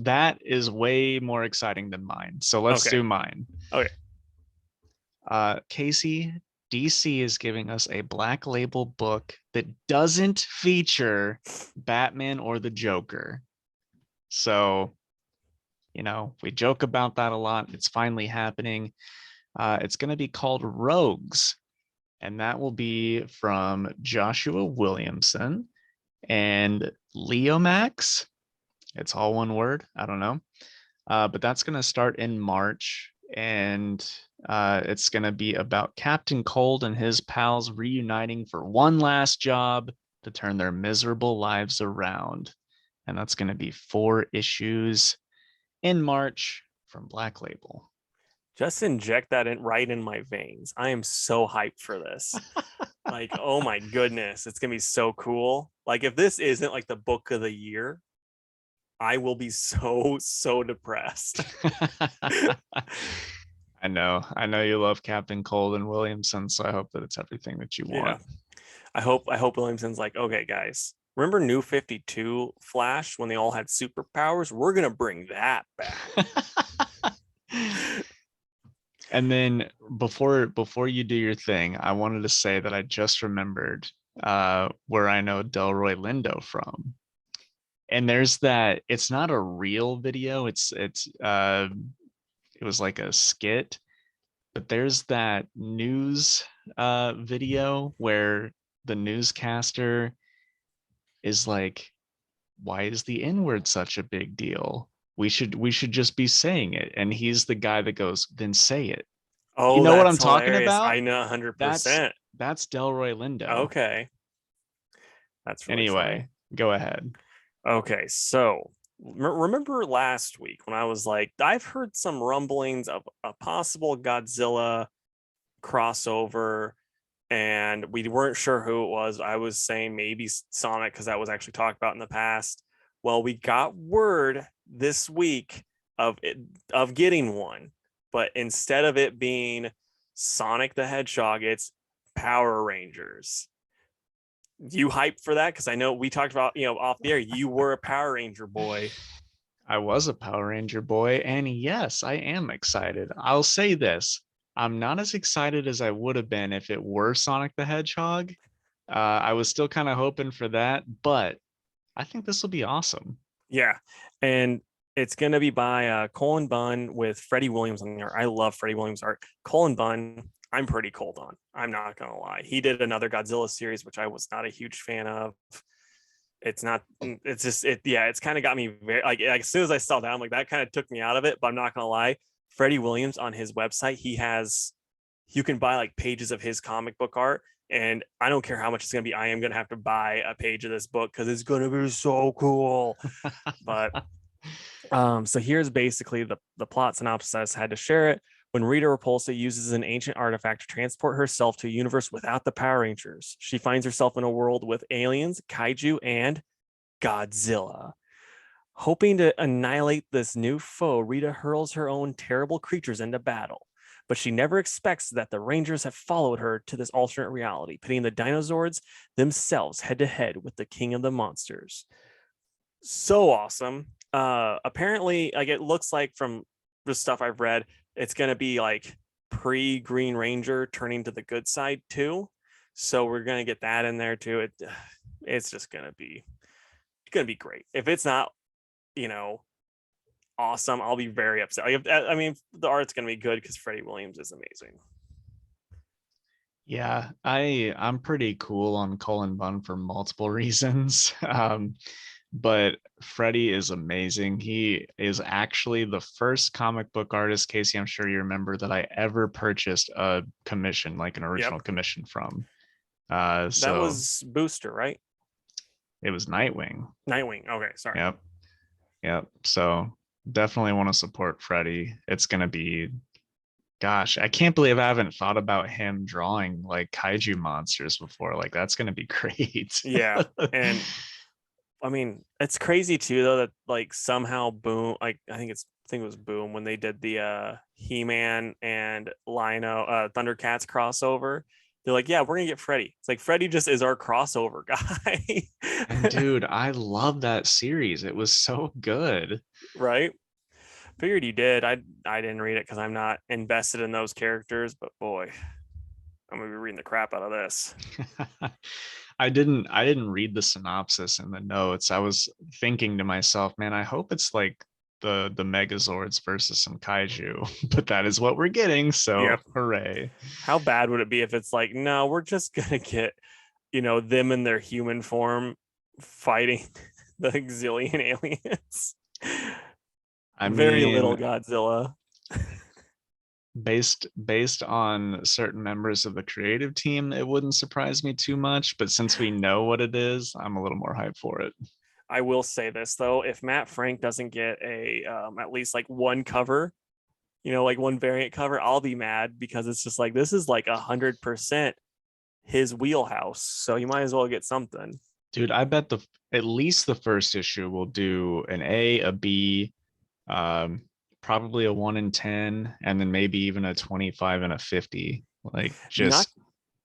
[SPEAKER 2] that is way more exciting than mine. So let's do mine.
[SPEAKER 1] Okay.
[SPEAKER 2] Casey, DC is giving us a Black Label book that doesn't feature Batman or the Joker. So, we joke about that a lot. It's finally happening. It's going to be called Rogues, and that will be from Joshua Williamson and Leo Max. It's all one word. I don't know. But that's going to start in March, and it's going to be about Captain Cold and his pals reuniting for one last job to turn their miserable lives around. And that's going to be 4 issues in March from Black Label.
[SPEAKER 1] Just inject that right in my veins. I am so hyped for this. Like, oh my goodness, it's going to be so cool. Like, if this isn't like the book of the year, I will be so depressed.
[SPEAKER 2] I know you love Captain Cold and Williamson, so I hope that it's everything that you want.
[SPEAKER 1] I hope Williamson's like, okay, guys, remember New 52 Flash when they all had superpowers? We're gonna bring that back.
[SPEAKER 2] And then before you do your thing, I wanted to say that I just remembered where I know Delroy Lindo from. And there's that, it's not a real video, it was like a skit, but there's that news video where the newscaster is like why is the N-word such a big deal? We should just be saying it. And he's the guy that goes, then say it. You
[SPEAKER 1] Oh,
[SPEAKER 2] know what
[SPEAKER 1] that's
[SPEAKER 2] I'm talking
[SPEAKER 1] hilarious.
[SPEAKER 2] about?
[SPEAKER 1] I know
[SPEAKER 2] That's
[SPEAKER 1] 100%.
[SPEAKER 2] that's Delroy Lindo.
[SPEAKER 1] Okay. That's really funny.
[SPEAKER 2] Anyway, go ahead.
[SPEAKER 1] Okay, so remember last week when I was like, I've heard some rumblings of a possible Godzilla crossover, and we weren't sure who it was. I was saying maybe Sonic because that was actually talked about in the past. Well, we got word this week of it, of getting one, but instead of it being Sonic the Hedgehog, it's Power Rangers. You hyped for that? Because I know we talked about, off the air, you were a Power Ranger boy.
[SPEAKER 2] I was a Power Ranger boy, and yes, I am excited. I'll say this. I'm not as excited as I would have been if it were Sonic the Hedgehog. I was still kind of hoping for that, but I think this will be awesome.
[SPEAKER 1] Yeah. And it's going to be by Colin Bunn with Freddie Williams on the art. I love Freddie Williams' art. Colin Bunn, I'm pretty cold on. I'm not going to lie. He did another Godzilla series, which I was not a huge fan of. It's not, it's just, it's kind of got me very, like, as soon as I saw that, I'm like, that kind of took me out of it, but I'm not going to lie. Freddie Williams on his website, you can buy like pages of his comic book art. And I don't care how much it's going to be. I am going to have to buy a page of this book because it's going to be so cool. But so here's basically the plot synopsis. I just had to share it. When Rita Repulsa uses an ancient artifact to transport herself to a universe without the Power Rangers, she finds herself in a world with aliens, kaiju, and Godzilla. Hoping to annihilate this new foe, Rita hurls her own terrible creatures into battle. But she never expects that the Rangers have followed her to this alternate reality, pitting the dinosaurs themselves head to head with the king of the monsters. So awesome. Apparently, like it looks like from the stuff I've read, it's gonna be like pre-Green Ranger turning to the good side too. So we're gonna get that in there too. It's just gonna be great. If it's not, you know, awesome, I'll be very upset. Like, I mean, the art's gonna be good because Freddie Williams is amazing.
[SPEAKER 2] Yeah, I'm pretty cool on Colin Bunn for multiple reasons. But Freddie is amazing. He is actually the first comic book artist, Casey, I'm sure you remember, that I ever purchased a commission, like an
[SPEAKER 1] Yep,
[SPEAKER 2] original commission from.
[SPEAKER 1] that
[SPEAKER 2] So
[SPEAKER 1] was Booster, right?
[SPEAKER 2] it was Nightwing.
[SPEAKER 1] Nightwing. Okay, sorry.
[SPEAKER 2] Yep. Yep. So definitely want to support Freddie. It's gonna be, gosh, I can't believe I haven't thought about him drawing like kaiju monsters before. Like that's gonna be great.
[SPEAKER 1] Yeah, and I mean, it's crazy too though that like somehow Boom, like I think it was Boom when they did the He-Man and Lino Thundercats crossover. They're like, yeah, we're gonna get Freddy. It's like Freddy just is our crossover guy.
[SPEAKER 2] And dude, I love that series. It was so good.
[SPEAKER 1] Right? Figured you did. I didn't read it because I'm not invested in those characters, but boy, I'm gonna be reading the crap out of this.
[SPEAKER 2] I didn't read the synopsis in the notes. I was thinking to myself, man, I hope it's like the Megazords versus some kaiju, but that is what we're getting. So
[SPEAKER 1] Yep.
[SPEAKER 2] hooray.
[SPEAKER 1] How bad would it be if it's like, no, we're just gonna get, them in their human form fighting the zillion aliens.
[SPEAKER 2] I
[SPEAKER 1] Very little
[SPEAKER 2] mean,
[SPEAKER 1] Godzilla.
[SPEAKER 2] based on certain members of the creative team, it wouldn't surprise me too much, but since we know what it is, I'm a little more hyped for it.
[SPEAKER 1] I will say this though, if Matt Frank doesn't get a at least like one cover, like one variant cover, I'll be mad because it's just like this is like 100% his wheelhouse. So you might as well get something.
[SPEAKER 2] Dude, I bet the at least the first issue will do an A, a B, um, probably a 1 in 10, and then maybe even a 25 and a 50. Like
[SPEAKER 1] Not
[SPEAKER 2] just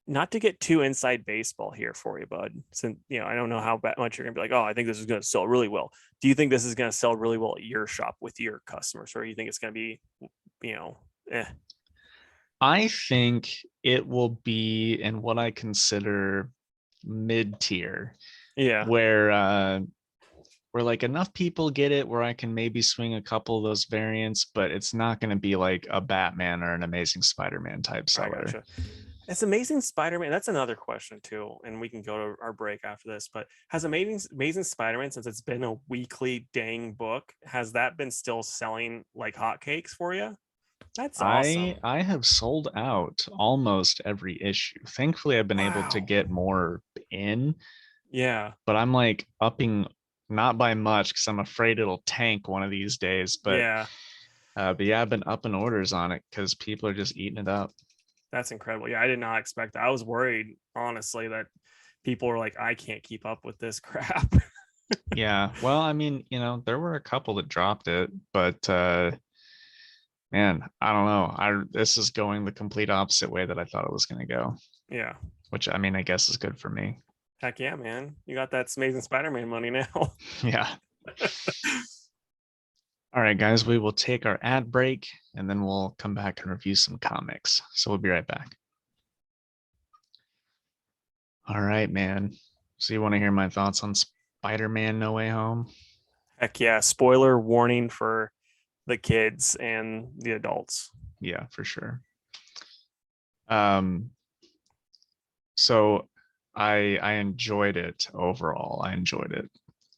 [SPEAKER 1] not to get too inside baseball here for you, bud. Since I don't know how much you're gonna be like, oh, I think this is gonna sell really well. Do you think this is gonna sell really well at your shop with your customers, or you think it's gonna be, eh?
[SPEAKER 2] I think it will be in what I consider mid-tier,
[SPEAKER 1] Yeah,
[SPEAKER 2] where like enough people get it where I can maybe swing a couple of those variants, but it's not going to be like a Batman or an Amazing Spider-Man type
[SPEAKER 1] I
[SPEAKER 2] seller.
[SPEAKER 1] gotcha. It's Amazing Spider-Man. That's another question too, and we can go to our break after this. But has Amazing Spider-Man, since it's been a weekly dang book, has that been still selling like hotcakes for you? That's
[SPEAKER 2] I
[SPEAKER 1] awesome.
[SPEAKER 2] I have sold out almost every issue. Thankfully, I've been able to
[SPEAKER 1] Wow.
[SPEAKER 2] get more in,
[SPEAKER 1] Yeah.
[SPEAKER 2] but I'm like upping not by much because I'm afraid it'll tank one of these days.
[SPEAKER 1] Yeah.
[SPEAKER 2] But yeah, I've been upping orders on it because people are just eating it up.
[SPEAKER 1] That's incredible. Yeah, I did not expect that. I was worried, honestly, that people were like, I can't keep up with this crap.
[SPEAKER 2] Yeah, well, I mean, there were a couple that dropped it, but man, I don't know. I This is going the complete opposite way that I thought it was going to go,
[SPEAKER 1] Yeah.
[SPEAKER 2] which I mean, I guess is good for me.
[SPEAKER 1] Heck yeah, man. You got that Amazing Spider-Man money now.
[SPEAKER 2] Yeah. All right, guys, we will take our ad break and then we'll come back and review some comics. So we'll be right back. All right, man. So you want to hear my thoughts on Spider-Man No Way Home?
[SPEAKER 1] Heck yeah. Spoiler warning for the kids and the adults.
[SPEAKER 2] Yeah, for sure. Um, so I enjoyed it overall. I enjoyed it.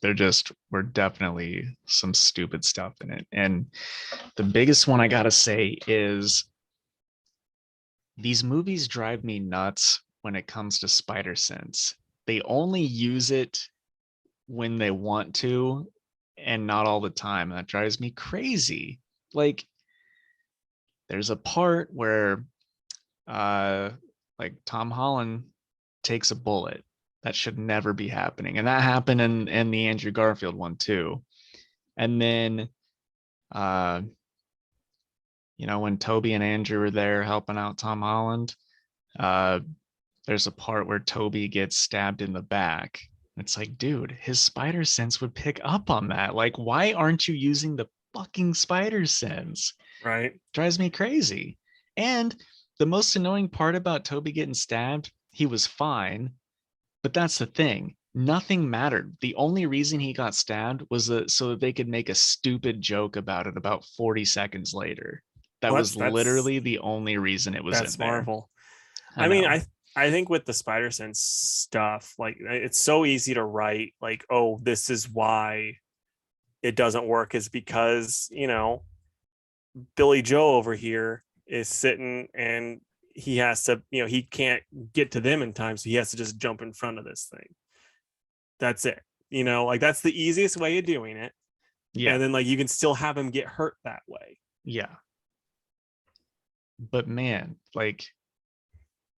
[SPEAKER 2] There just were definitely some stupid stuff in it. And the biggest one I gotta say is these movies drive me nuts when it comes to spider sense. They only use it when they want to and not all the time. That drives me crazy. Like there's a part where uh like Tom Holland takes a bullet. That should never be happening. And that happened in the Andrew Garfield one too. And then uh when Toby and Andrew were there helping out Tom Holland, uh there's a part where Toby gets stabbed in the back. It's like, dude, his spider sense would pick up on that. Like, why aren't you using the fucking spider sense?
[SPEAKER 1] Right.
[SPEAKER 2] Drives me crazy. And the most annoying part about Toby getting stabbed, he was fine, but that's the thing. Nothing mattered. The only reason he got stabbed was so that they could make a stupid joke about it about 40 seconds later. That
[SPEAKER 1] Well,
[SPEAKER 2] was
[SPEAKER 1] that's
[SPEAKER 2] literally the only reason it was in
[SPEAKER 1] that's
[SPEAKER 2] there.
[SPEAKER 1] Marvel.
[SPEAKER 2] I
[SPEAKER 1] I mean,
[SPEAKER 2] know.
[SPEAKER 1] I think with the Spider Sense stuff, like it's so easy to write, like, oh, this is why it doesn't work, is because Billy Joe over here is sitting and he has to, he can't get to them in time, so he has to just jump in front of this thing. That's it. Like that's the easiest way of doing it.
[SPEAKER 2] Yeah.
[SPEAKER 1] And then like you can still have him get hurt that way.
[SPEAKER 2] Yeah. But man, like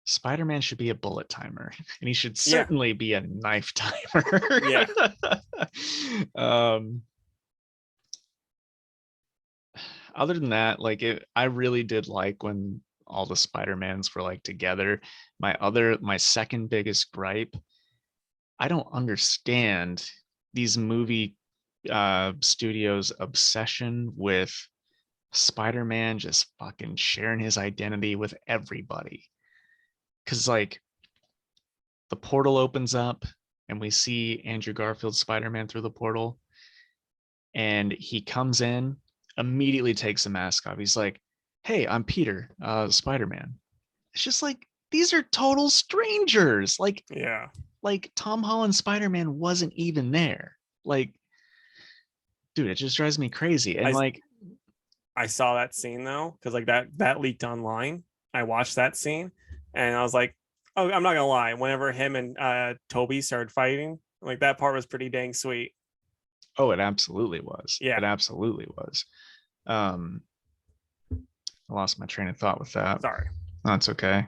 [SPEAKER 2] Spider-Man should be a bullet timer, and he should
[SPEAKER 1] Yeah.
[SPEAKER 2] certainly be a knife timer.
[SPEAKER 1] Yeah.
[SPEAKER 2] um, Other than that, I really did like when all the Spider-Mans were like together. My second biggest gripe, I don't understand these movie studios' obsession with Spider-Man just fucking sharing his identity with everybody. Cause like the portal opens up and we see Andrew Garfield's Spider-Man through the portal, and he comes in, immediately takes the mask off. He's like, "Hey, I'm Peter, Spider-Man." It's just like these are total strangers.
[SPEAKER 1] Yeah.
[SPEAKER 2] Like Tom Holland Spider-Man wasn't even there. Like, dude, it just drives me crazy. And
[SPEAKER 1] I
[SPEAKER 2] like,
[SPEAKER 1] I saw that scene though, because like that leaked online. I watched that scene and I was like, oh, I'm not gonna lie. Whenever him and Toby started fighting, like that part was pretty dang sweet.
[SPEAKER 2] oh, it absolutely was.
[SPEAKER 1] Yeah.
[SPEAKER 2] It absolutely was. Um, I lost my train of thought with that.
[SPEAKER 1] Sorry.
[SPEAKER 2] That's okay.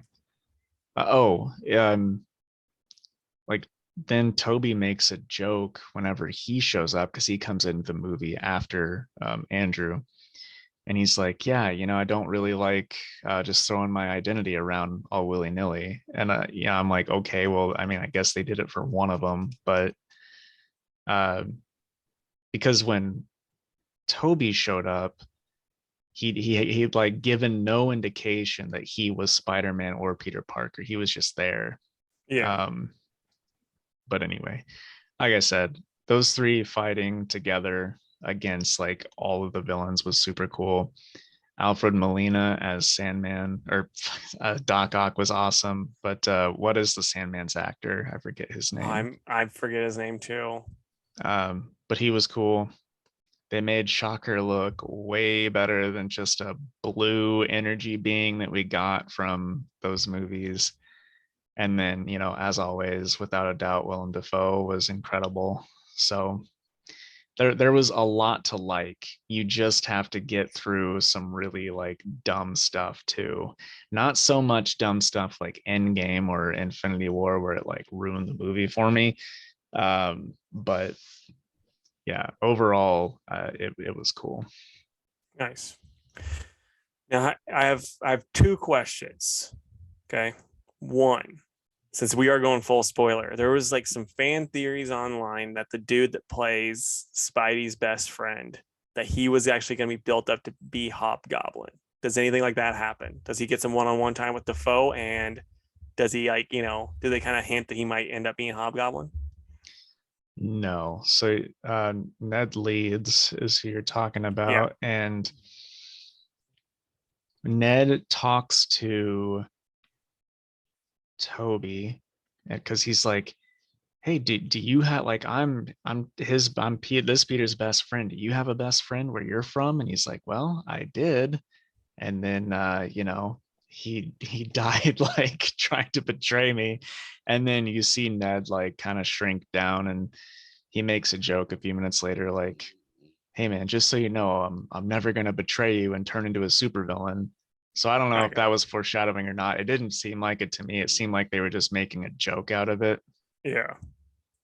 [SPEAKER 2] Like then Toby makes a joke whenever he shows up because he comes into the movie after Andrew, and he's like, "Yeah, I don't really like just throwing my identity around all willy nilly." And yeah, I'm like, okay, well, I mean, I guess they did it for one of them, but uh, because when Toby showed up, he'd like given no indication that he was Spider-Man or Peter Parker. He was just there.
[SPEAKER 1] Yeah.
[SPEAKER 2] Um, but anyway, like I said, those three fighting together against like all of the villains was super cool. Alfred Molina as Sandman, or Doc Ock was awesome. But what is the Sandman's actor? I forget his name.
[SPEAKER 1] I forget his name too.
[SPEAKER 2] But he was cool. They made Shocker look way better than just a blue energy being that we got from those movies. And then, as always, without a doubt, Willem Dafoe was incredible. So there was a lot to like. You just have to get through some really like dumb stuff too. Not so much dumb stuff like Endgame or Infinity War where it like ruined the movie for me. But yeah, overall, it was cool.
[SPEAKER 1] Nice. Now I have two questions. Okay. One, since we are going full spoiler, there was like some fan theories online that the dude that plays Spidey's best friend, that he was actually going to be built up to be Hobgoblin. Does anything like that happen? Does he get some one-on-one time with Defoe? And does he like, do they kind of hint that he might end up being Hobgoblin?
[SPEAKER 2] No. So Ned Leeds is who you're talking
[SPEAKER 1] Yeah.
[SPEAKER 2] about. And Ned talks to Toby because he's like, hey, do you have like this Peter's best friend. Do you have a best friend where you're from? And he's like, well, I did. And then he died like trying to betray me. And then you see Ned like kind of shrink down and he makes a joke a few minutes later, like, hey man, just so you know, I'm never gonna betray you and turn into a supervillain. So I don't know if
[SPEAKER 1] Okay.
[SPEAKER 2] that was foreshadowing or not. It didn't seem like it to me. It seemed like they were just making a joke out of it.
[SPEAKER 1] Yeah.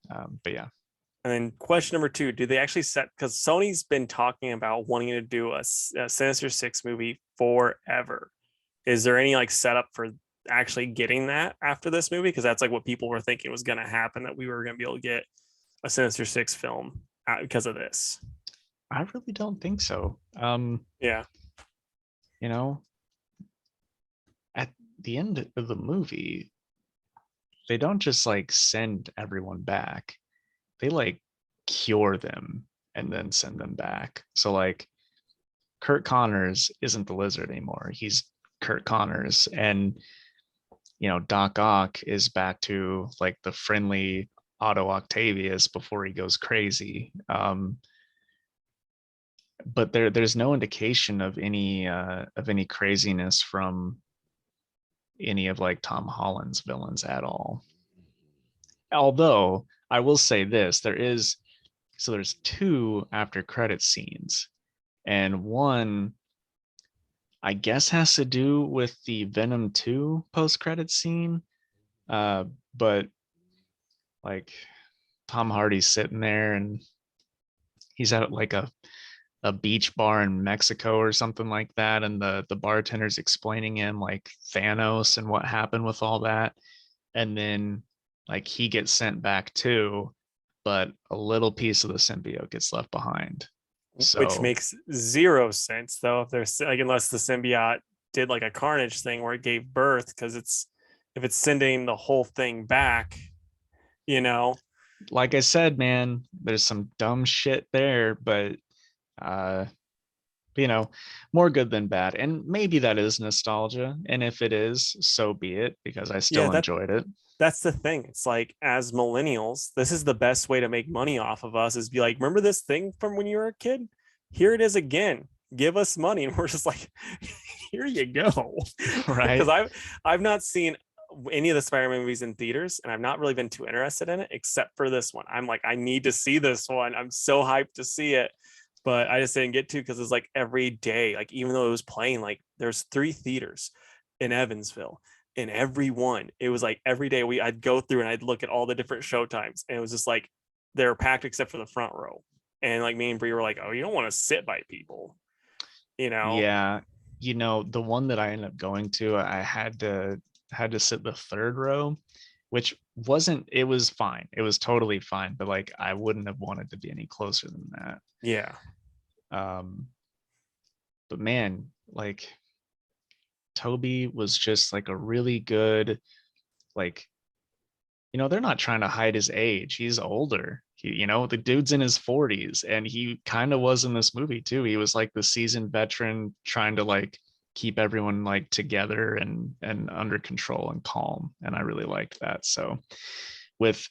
[SPEAKER 2] But yeah.
[SPEAKER 1] And then question number two, do they actually set, because Sony's been talking about wanting to do a Sinister Six movie forever. Is there any like setup for actually getting that after this movie? Because that's like what people were thinking was going to happen, that we were going to be able to get a Sinister Six film because of this.
[SPEAKER 2] I really don't think so.
[SPEAKER 1] Yeah.
[SPEAKER 2] You know, at the end of the movie, they don't just like send everyone back. They like cure them and then send them back. So like Kurt Connors isn't the lizard anymore. He's Kurt Connors. And Doc Ock is back to like the friendly Otto Octavius before he goes crazy. But there's no indication of any craziness from any of like Tom Holland's villains at all. Although I will say this, there's two after credit scenes, and one I guess has to do with the Venom 2 post credit scene. But like Tom Hardy's sitting there and he's at like a beach bar in Mexico or something like that, and the bartender's explaining him like Thanos and what happened with all that, and then like he gets sent back too, but a little piece of the symbiote gets left behind.
[SPEAKER 1] Which
[SPEAKER 2] So
[SPEAKER 1] makes zero sense though, if there's like, unless the symbiote did like a Carnage thing where it gave birth, because if it's sending the whole thing back, you know.
[SPEAKER 2] like I said, man, there's some dumb shit there, but uh you know, more good than bad. And maybe that is nostalgia. And if it is, so be it, because I
[SPEAKER 1] Yeah,
[SPEAKER 2] still enjoyed it.
[SPEAKER 1] that's the thing. It's like, as millennials, this is the best way to make money off of us, is be like, remember this thing from when you were a kid? Here it is again. Give us money. And we're just like, here you go. Because
[SPEAKER 2] Right.
[SPEAKER 1] I've not seen any of the Spider-Man movies in theaters, and I've not really been too interested in it, except for this one. I'm like, I need to see this one. I'm so hyped to see it. But I just didn't get to, because it's like every day, like even though it was playing, like there's 3 theaters in Evansville, and every one, it was like every day I'd go through and I'd look at all the different show times, and it was just like they were packed except for the front row. And like me and Bree were like, oh, you don't want to sit by people, you know?
[SPEAKER 2] Yeah. The one that I ended up going to, I had to sit the third row, which wasn't it was fine. It was totally fine, but like I wouldn't have wanted to be any closer than that.
[SPEAKER 1] Yeah.
[SPEAKER 2] Um, but man, like Toby was just like a really good, like, they're not trying to hide his age. He's older. The dude's in his 40s, and he kind of was in this movie too. He was like the seasoned veteran trying to like keep everyone like together and under control and calm. And I really liked that. So with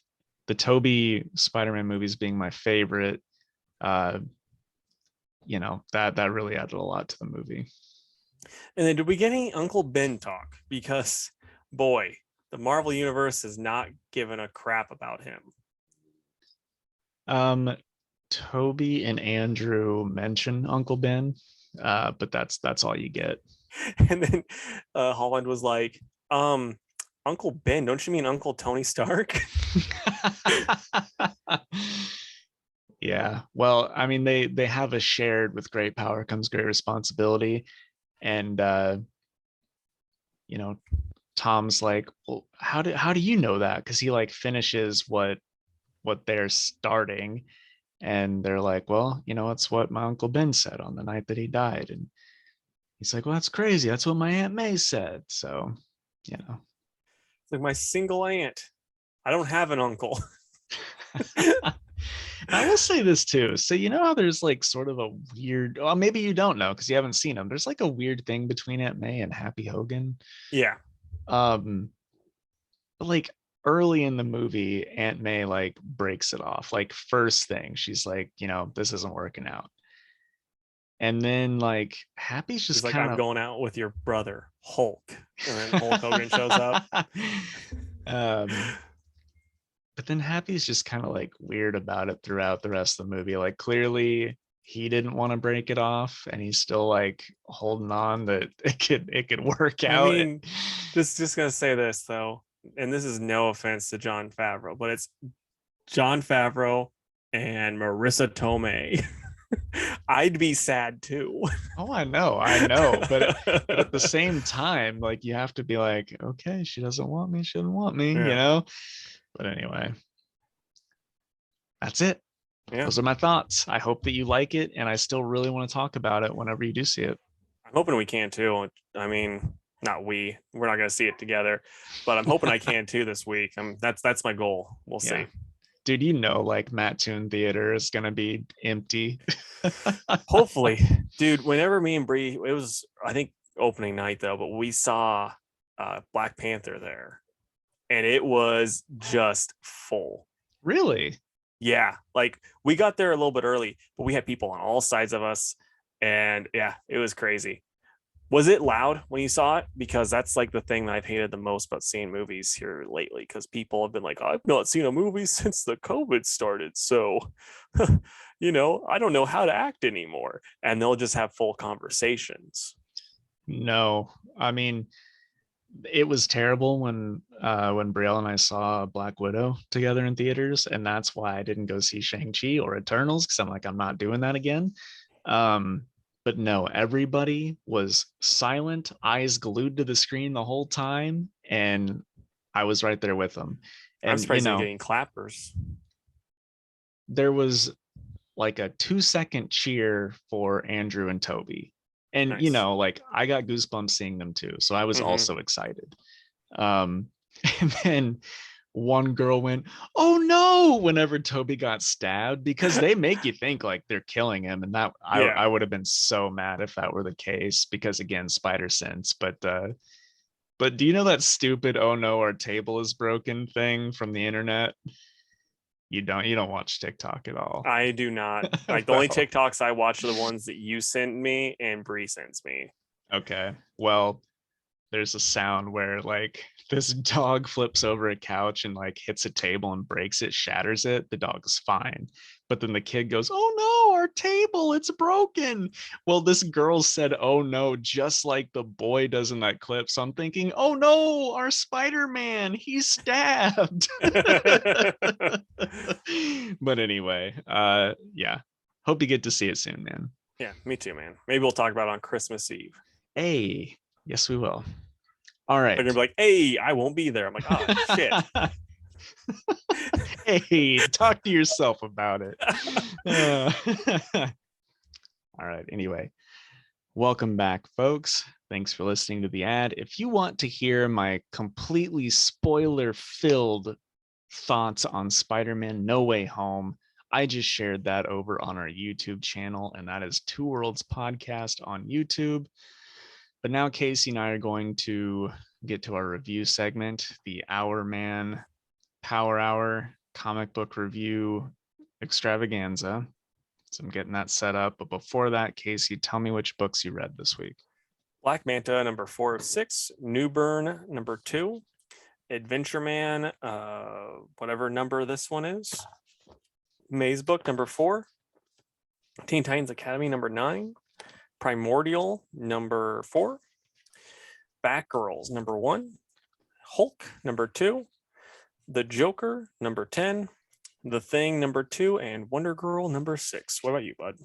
[SPEAKER 2] the Tobey Spider-Man movies being my favorite, uh, that really added a lot to the movie.
[SPEAKER 1] And then did we get any Uncle Ben talk? Because boy, the Marvel universe has not given a crap about him.
[SPEAKER 2] Toby and Andrew mention Uncle Ben, but that's all you get.
[SPEAKER 1] And then Holland was like, Uncle Ben, don't you mean Uncle Tony Stark?
[SPEAKER 2] Yeah. Well, I mean, they have a shared with great power comes great responsibility. And Tom's like, well, how do you know that? Because he like finishes what they're starting. And they're like, well, it's what my Uncle Ben said on the night that he died. And he's like, well, that's crazy. That's what my Aunt May said. So,
[SPEAKER 1] It's like my single aunt. I don't have an uncle.
[SPEAKER 2] I will say this too. So how there's like sort of a weird, well, maybe you don't know because you haven't seen them. There's like a weird thing between Aunt May and Happy Hogan.
[SPEAKER 1] Yeah.
[SPEAKER 2] But like early in the movie, Aunt May like breaks it off. Like first thing, she's like, this isn't working out. And then like Happy's just
[SPEAKER 1] He's like,
[SPEAKER 2] kind
[SPEAKER 1] I'm
[SPEAKER 2] of
[SPEAKER 1] going out with your brother, Hulk. And then Hulk Hogan shows up.
[SPEAKER 2] But then Happy's just kind of like weird about it throughout the rest of the movie. Like clearly he didn't want to break it off, and he's still like holding on that it could work out.
[SPEAKER 1] I mean, just gonna say this though, and this is no offense to Jon Favreau, but it's Jon Favreau and Marissa Tomei. I'd be sad too.
[SPEAKER 2] Oh, I know, but at the same time, like you have to be like, okay, she doesn't want me, she doesn't want me,
[SPEAKER 1] Yeah.
[SPEAKER 2] But anyway, that's it.
[SPEAKER 1] Yeah.
[SPEAKER 2] Those are my thoughts. I hope that you like it, and I still really want to talk about it whenever you do see it.
[SPEAKER 1] I'm hoping we can too. I mean, we're not gonna see it together, but I'm hoping I can too this week. That's my goal. We'll see.
[SPEAKER 2] Dude, like Matt Toon Theater is gonna be empty.
[SPEAKER 1] Hopefully, dude. Whenever me and Bree, it was I think opening night though, but we saw Black Panther there, and it was just full.
[SPEAKER 2] Really?
[SPEAKER 1] Yeah, like we got there a little bit early, but we had people on all sides of us, and yeah, it was crazy. Was it loud when you saw it? Because that's like the thing that I've hated the most about seeing movies here lately. Because people have been like, I've not seen a movie since the COVID started, so I don't know how to act anymore, and they'll just have full conversations.
[SPEAKER 2] No, I mean, it was terrible when Brielle and I saw Black Widow together in theaters, and that's why I didn't go see Shang-Chi or Eternals, because I'm like, I'm not doing that again. But no, everybody was silent, eyes glued to the screen the whole time, and I was right there with them. And
[SPEAKER 1] I'm surprised you're getting clappers.
[SPEAKER 2] There was like a 2-second cheer for Andrew and Toby. And
[SPEAKER 1] nice.
[SPEAKER 2] Like I got goosebumps seeing them too. So I was also excited. And then one girl went, "Oh no," whenever Toby got stabbed, because they make you think like they're killing him. And that I would have been so mad if that were the case, because again, spider sense. But do you know that stupid "oh no, our table is broken" thing from the internet? You don't watch TikTok at all.
[SPEAKER 1] I do not. Like the only TikToks I watch are the ones that you sent me and Bree sends me.
[SPEAKER 2] Okay. Well, there's a sound where like this dog flips over a couch and like hits a table and breaks it, shatters it. The dog is fine. But then the kid goes, "Oh no, our table, it's broken." Well, this girl said, "Oh no," just like the boy does in that clip. So I'm thinking, "Oh no, our Spider-Man, he's stabbed." But anyway, yeah. Hope you get to see it soon, man.
[SPEAKER 1] Yeah, me too, man. Maybe we'll talk about it on Christmas Eve.
[SPEAKER 2] Hey, yes, we will. All right.
[SPEAKER 1] They're gonna be like, "Hey, I won't be there." I'm like, "Oh shit."
[SPEAKER 2] Hey, talk to yourself about it. All right. Anyway, welcome back, folks. Thanks for listening to the ad. If you want to hear my completely spoiler-filled thoughts on Spider-Man No Way Home. I just shared that over on our YouTube channel, and that is Two Worlds Podcast on YouTube. But now Casey and I are going to get to our review segment, the Hour Man Power Hour comic book review extravaganza. So I'm getting that set up. But before that, Casey, tell me which books you read this week.
[SPEAKER 1] Black Manta, number 4 of 6. Newburn, number 2. Adventureman, whatever number this one is. Mazebook, number 4. Teen Titans Academy, number 9. Primordial, number 4. Batgirls, number 1. Hulk, number 2. The Joker, number 10. The Thing, number 2. And Wonder Girl, number 6. What about you, bud?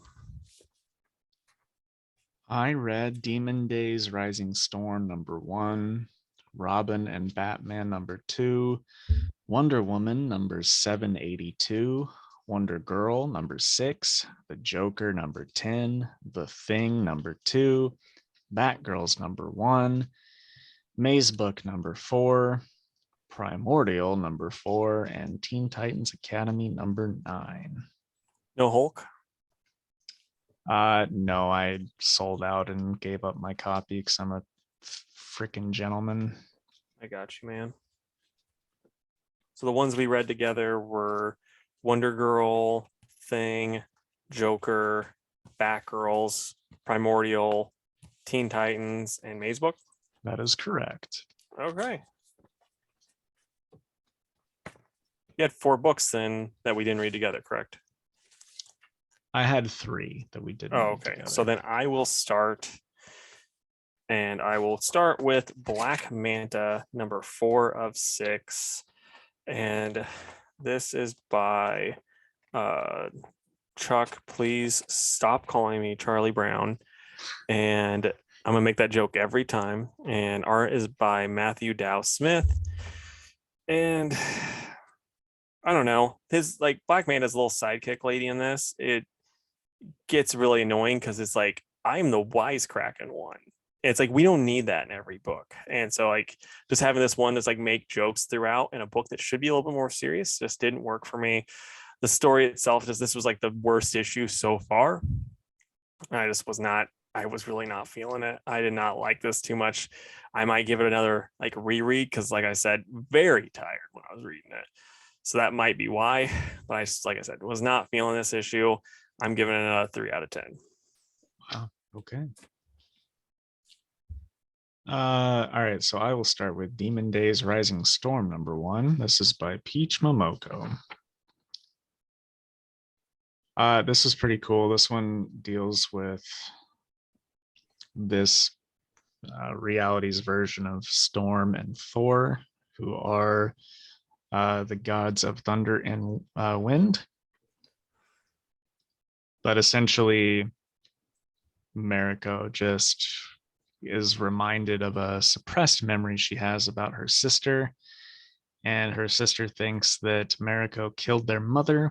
[SPEAKER 2] I read Demon Days Rising Storm, number 1. Robin and Batman, number 2. Wonder Woman, number 782. Wonder Girl, number 6. The Joker, number 10. The Thing, number 2. Batgirls, number 1. Mazebook, number 4. Primordial, number 4. And Teen Titans Academy, number 9.
[SPEAKER 1] No Hulk?
[SPEAKER 2] No, I sold out and gave up my copy because I'm a freaking gentleman.
[SPEAKER 1] I got you, man. So the ones we read together were Wonder Girl, Thing, Joker, Batgirls, Primordial, Teen Titans, and Mazebook.
[SPEAKER 2] That is correct.
[SPEAKER 1] Okay. You had 4 books then that we didn't read together, correct?
[SPEAKER 2] I had 3 that we didn't.
[SPEAKER 1] Oh, okay. So then I will start. And I will start with Black Manta, number 4 of 6. And this is by Chuck. Please stop calling me Charlie Brown. And I'm going to make that joke every time. And art is by Matthew Dow Smith. And I don't know. His like Black Manta's little sidekick lady in this, it gets really annoying because it's like, I'm the wisecracking one. It's like we don't need that in every book. And so like just having this one that's like make jokes throughout in a book that should be a little bit more serious just didn't work for me. The story itself, just this was like the worst issue so far. I was really not feeling it. I did not like this too much. I might give it another like reread because like I said, very tired when I was reading it. So that might be why. But like I said, was not feeling this issue. I'm giving it a 3 out of 10.
[SPEAKER 2] Wow. Okay. All right, so I will start with Demon Days Rising Storm, number 1. This is by Peach Momoko. This is pretty cool. This one deals with this reality's version of Storm and Thor, who are the gods of thunder and wind. But essentially, Mariko just is reminded of a suppressed memory she has about her sister. And her sister thinks that Mariko killed their mother.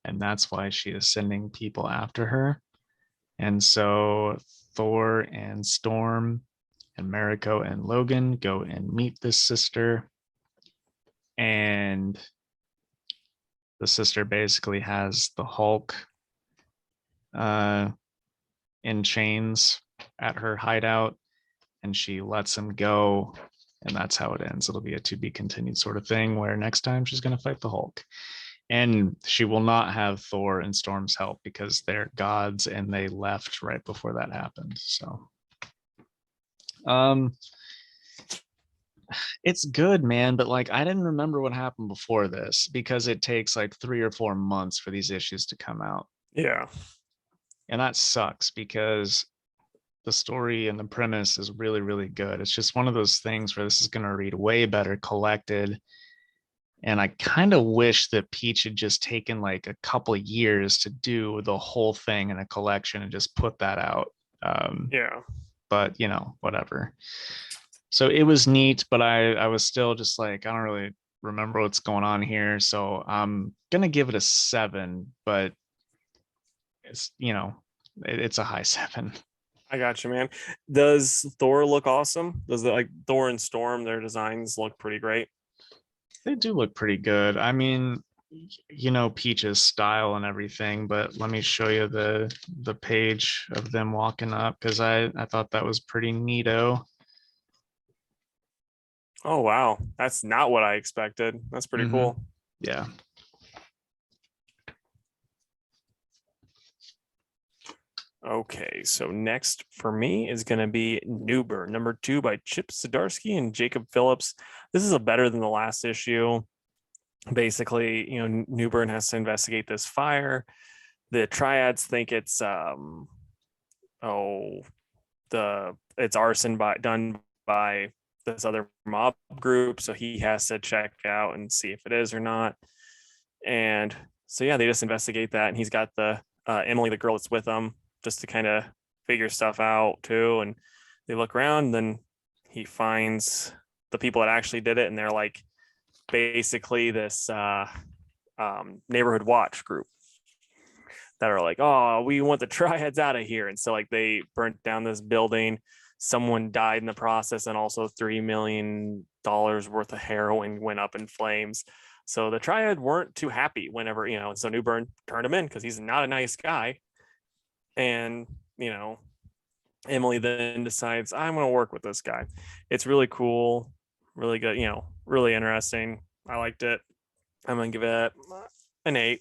[SPEAKER 2] And that's why she is sending people after her. And so Thor and Storm and Mariko and Logan go and meet this sister. And the sister basically has the Hulk in chains at her hideout, and she lets him go, and that's how it ends. It'll be a to be continued sort of thing where next time she's going to fight the Hulk, and she will not have Thor and Storm's help because they're gods and they left right before that happened. So it's good, man, but like I didn't remember what happened before this because it takes like 3 or 4 months for these issues to come out.
[SPEAKER 1] Yeah.
[SPEAKER 2] And that sucks because the story and the premise is really, really good. It's just one of those things where this is going to read way better collected. And I kind of wish that Peach had just taken like a couple of years to do the whole thing in a collection and just put that out.
[SPEAKER 1] Yeah.
[SPEAKER 2] But, whatever. So it was neat, but I was still just like, I don't really remember what's going on here. So I'm going to give it a 7, but it's, it's a high 7.
[SPEAKER 1] I got you, man. Does Thor look awesome? Does Thor and Storm, their designs look pretty great?
[SPEAKER 2] They do look pretty good. I mean, you know, Peach's style and everything, but let me show you the page of them walking up because I thought that was pretty neato.
[SPEAKER 1] Oh wow, that's not what I expected. That's pretty cool.
[SPEAKER 2] Yeah.
[SPEAKER 1] Okay, so next for me is going to be Newburn, #2 by Chip Zdarsky and Jacob Phillips. This is a better than the last issue. Basically, you know, Newburn has to investigate this fire. The triads think it's it's arson done by this other mob group, so he has to check out and see if it is or not. And so yeah, they just investigate that, and he's got the Emily, the girl that's with him, just to kind of figure stuff out too. And they look around, and then he finds the people that actually did it, and they're like basically this neighborhood watch group that are like, oh, we want the triads out of here. And so like they burnt down this building. Someone died in the process, and also $3 million worth of heroin went up in flames. So the triad weren't too happy whenever, you know, and so Newburn turned him in because he's not a nice guy. And, you know, Emily then decides, I'm going to work with this guy. It's really cool, really good, you know, really interesting. I liked it. I'm going to give it an 8.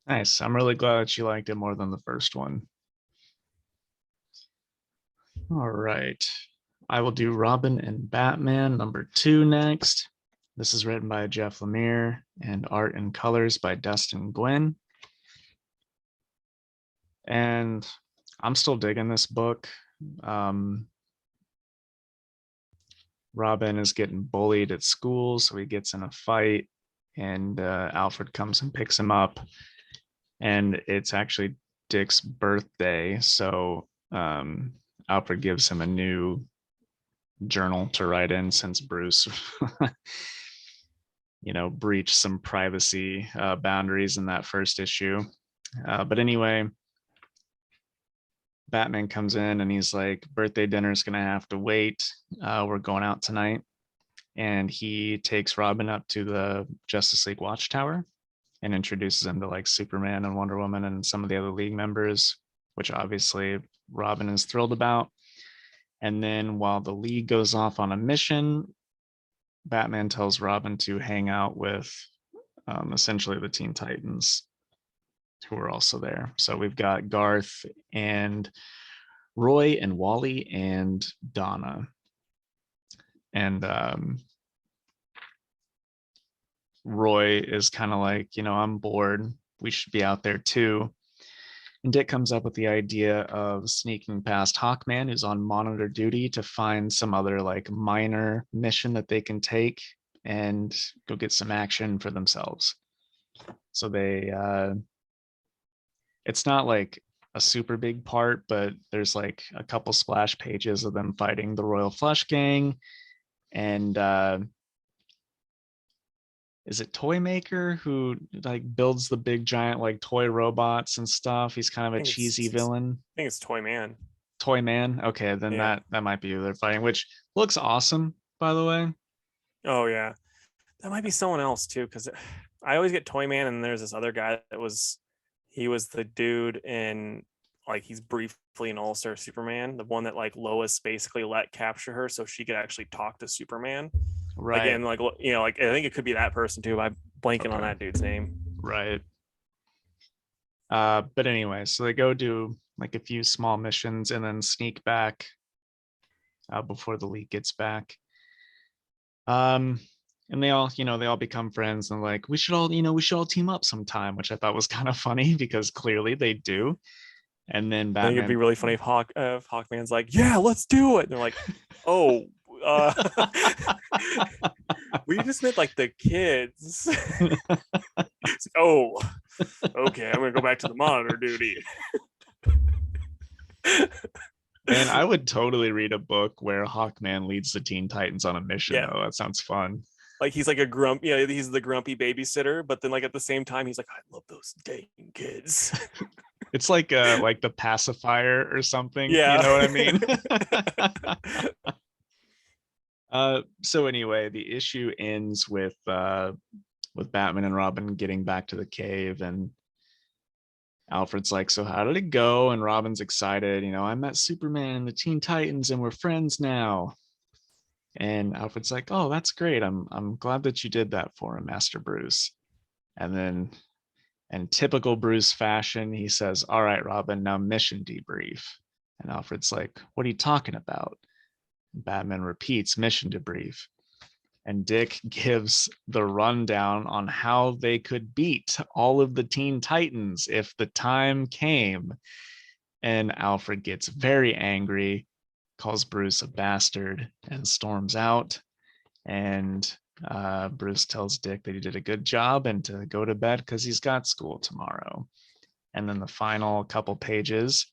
[SPEAKER 2] Nice. I'm really glad that you liked it more than the first one. All right. I will do Robin and Batman #2 next. This is written by Jeff Lemire and art and colors by Dustin Gwynn. And I'm still digging this book. Robin is getting bullied at school, so he gets in a fight, and Alfred comes and picks him up. And it's actually Dick's birthday, so Alfred gives him a new journal to write in since Bruce you know, breached some privacy boundaries in that first issue. But anyway, Batman comes in and he's like, birthday dinner is gonna have to wait. We're going out tonight. And he takes Robin up to the Justice League Watchtower and introduces him to like Superman and Wonder Woman and some of the other League members, which obviously Robin is thrilled about. And then while the League goes off on a mission, Batman tells Robin to hang out with essentially the Teen Titans, who are also there. So we've got Garth and Roy and Wally and Donna. And Roy is kind of like, you know, I'm bored. We should be out there too. And Dick comes up with the idea of sneaking past Hawkman, who's on monitor duty, to find some other like minor mission that they can take and go get some action for themselves. So they, it's not like a super big part, but there's like a couple splash pages of them fighting the Royal Flush Gang. And is it Toymaker who like builds the big giant like toy robots and stuff? He's kind of a cheesy villain.
[SPEAKER 1] I think it's Toyman.
[SPEAKER 2] Toyman. Okay, then
[SPEAKER 1] Yeah.
[SPEAKER 2] that might be who they're fighting, which looks awesome, by the way.
[SPEAKER 1] Oh yeah, that might be someone else too, because I always get Toyman, and there's this other guy that was, he was the dude in, like, he's briefly an All-Star Superman, the one that like Lois basically let capture her so she could actually talk to Superman.
[SPEAKER 2] Right.
[SPEAKER 1] Again, like, you know, like I think it could be that person too. I'm blanking on that dude's name.
[SPEAKER 2] Right. But anyway, so they go do like a few small missions and then sneak back before the League gets back. And they all, you know, they all become friends and like, we should all, you know, we should all team up sometime, which I thought was kind of funny because clearly they do. And then
[SPEAKER 1] I think it'd be
[SPEAKER 2] Batman,
[SPEAKER 1] really funny if Hawkman's like, yeah, let's do it. And they're like, oh, we just meant like the kids. It's like, oh, okay, I'm gonna go back to the monitor duty.
[SPEAKER 2] and I would totally read a book where Hawkman leads the Teen Titans on a mission.
[SPEAKER 1] Yeah.
[SPEAKER 2] Though that sounds fun.
[SPEAKER 1] Like he's like a grump, you know, he's the grumpy babysitter, but then like at the same time, he's like, I love those dang kids.
[SPEAKER 2] It's like the pacifier or something.
[SPEAKER 1] Yeah.
[SPEAKER 2] You know what I mean? So anyway, the issue ends with Batman and Robin getting back to the cave, and Alfred's like, "So how did it go?" And Robin's excited, I met Superman and the Teen Titans and we're friends now. And Alfred's like, "Oh, that's great. I'm glad that you did that for him, Master Bruce." And then in typical Bruce fashion, he says, "All right, Robin, now mission debrief." And Alfred's like, "What are you talking about?" And Batman repeats, "Mission debrief." And Dick gives the rundown on how they could beat all of the Teen Titans if the time came. And Alfred gets very angry, calls Bruce a bastard, and storms out. And Bruce tells Dick that he did a good job and to go to bed because he's got school tomorrow. And then the final couple pages,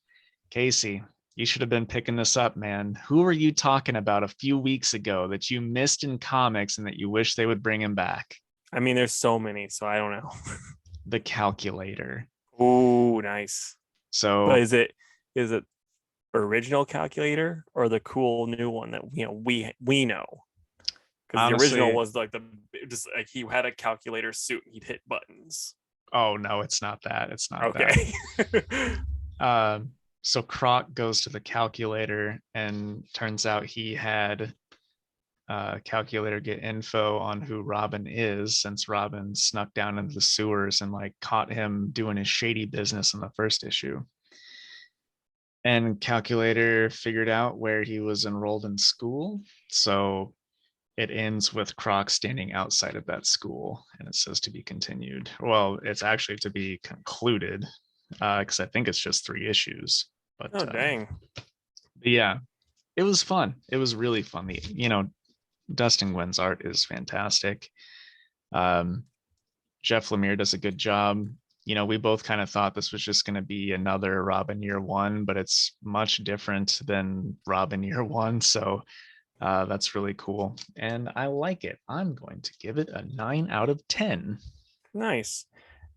[SPEAKER 2] "Casey, you should have been picking this up, man. Who were you talking about a few weeks ago that you missed in comics and that you wish they would bring him back?"
[SPEAKER 1] I mean, there's so many, so I don't know.
[SPEAKER 2] The Calculator.
[SPEAKER 1] Ooh, nice. But
[SPEAKER 2] So
[SPEAKER 1] is it original Calculator or the cool new one that we know? Because the original
[SPEAKER 2] honestly,
[SPEAKER 1] was like just like he had a calculator suit and he'd hit buttons.
[SPEAKER 2] oh no, it's not that. It's not that.
[SPEAKER 1] Okay.
[SPEAKER 2] So Croc goes to the calculator and turns out he had calculator get info on who Robin is, since Robin snuck down into the sewers and like caught him doing his shady business in the first issue. And calculator figured out where he was enrolled in school. So it ends with Croc standing outside of that school and it says to be continued. Well, it's actually to be concluded because I think it's just 3 issues. But
[SPEAKER 1] Oh dang.
[SPEAKER 2] yeah, it was fun. It was really fun. Dustin Nguyen's art is fantastic. Um, Jeff Lemire does a good job. We both kind of thought this was just going to be another Robin Year One, but it's much different than Robin Year One. So that's really cool. And I like it. I'm going to give it a 9 out of 10.
[SPEAKER 1] Nice.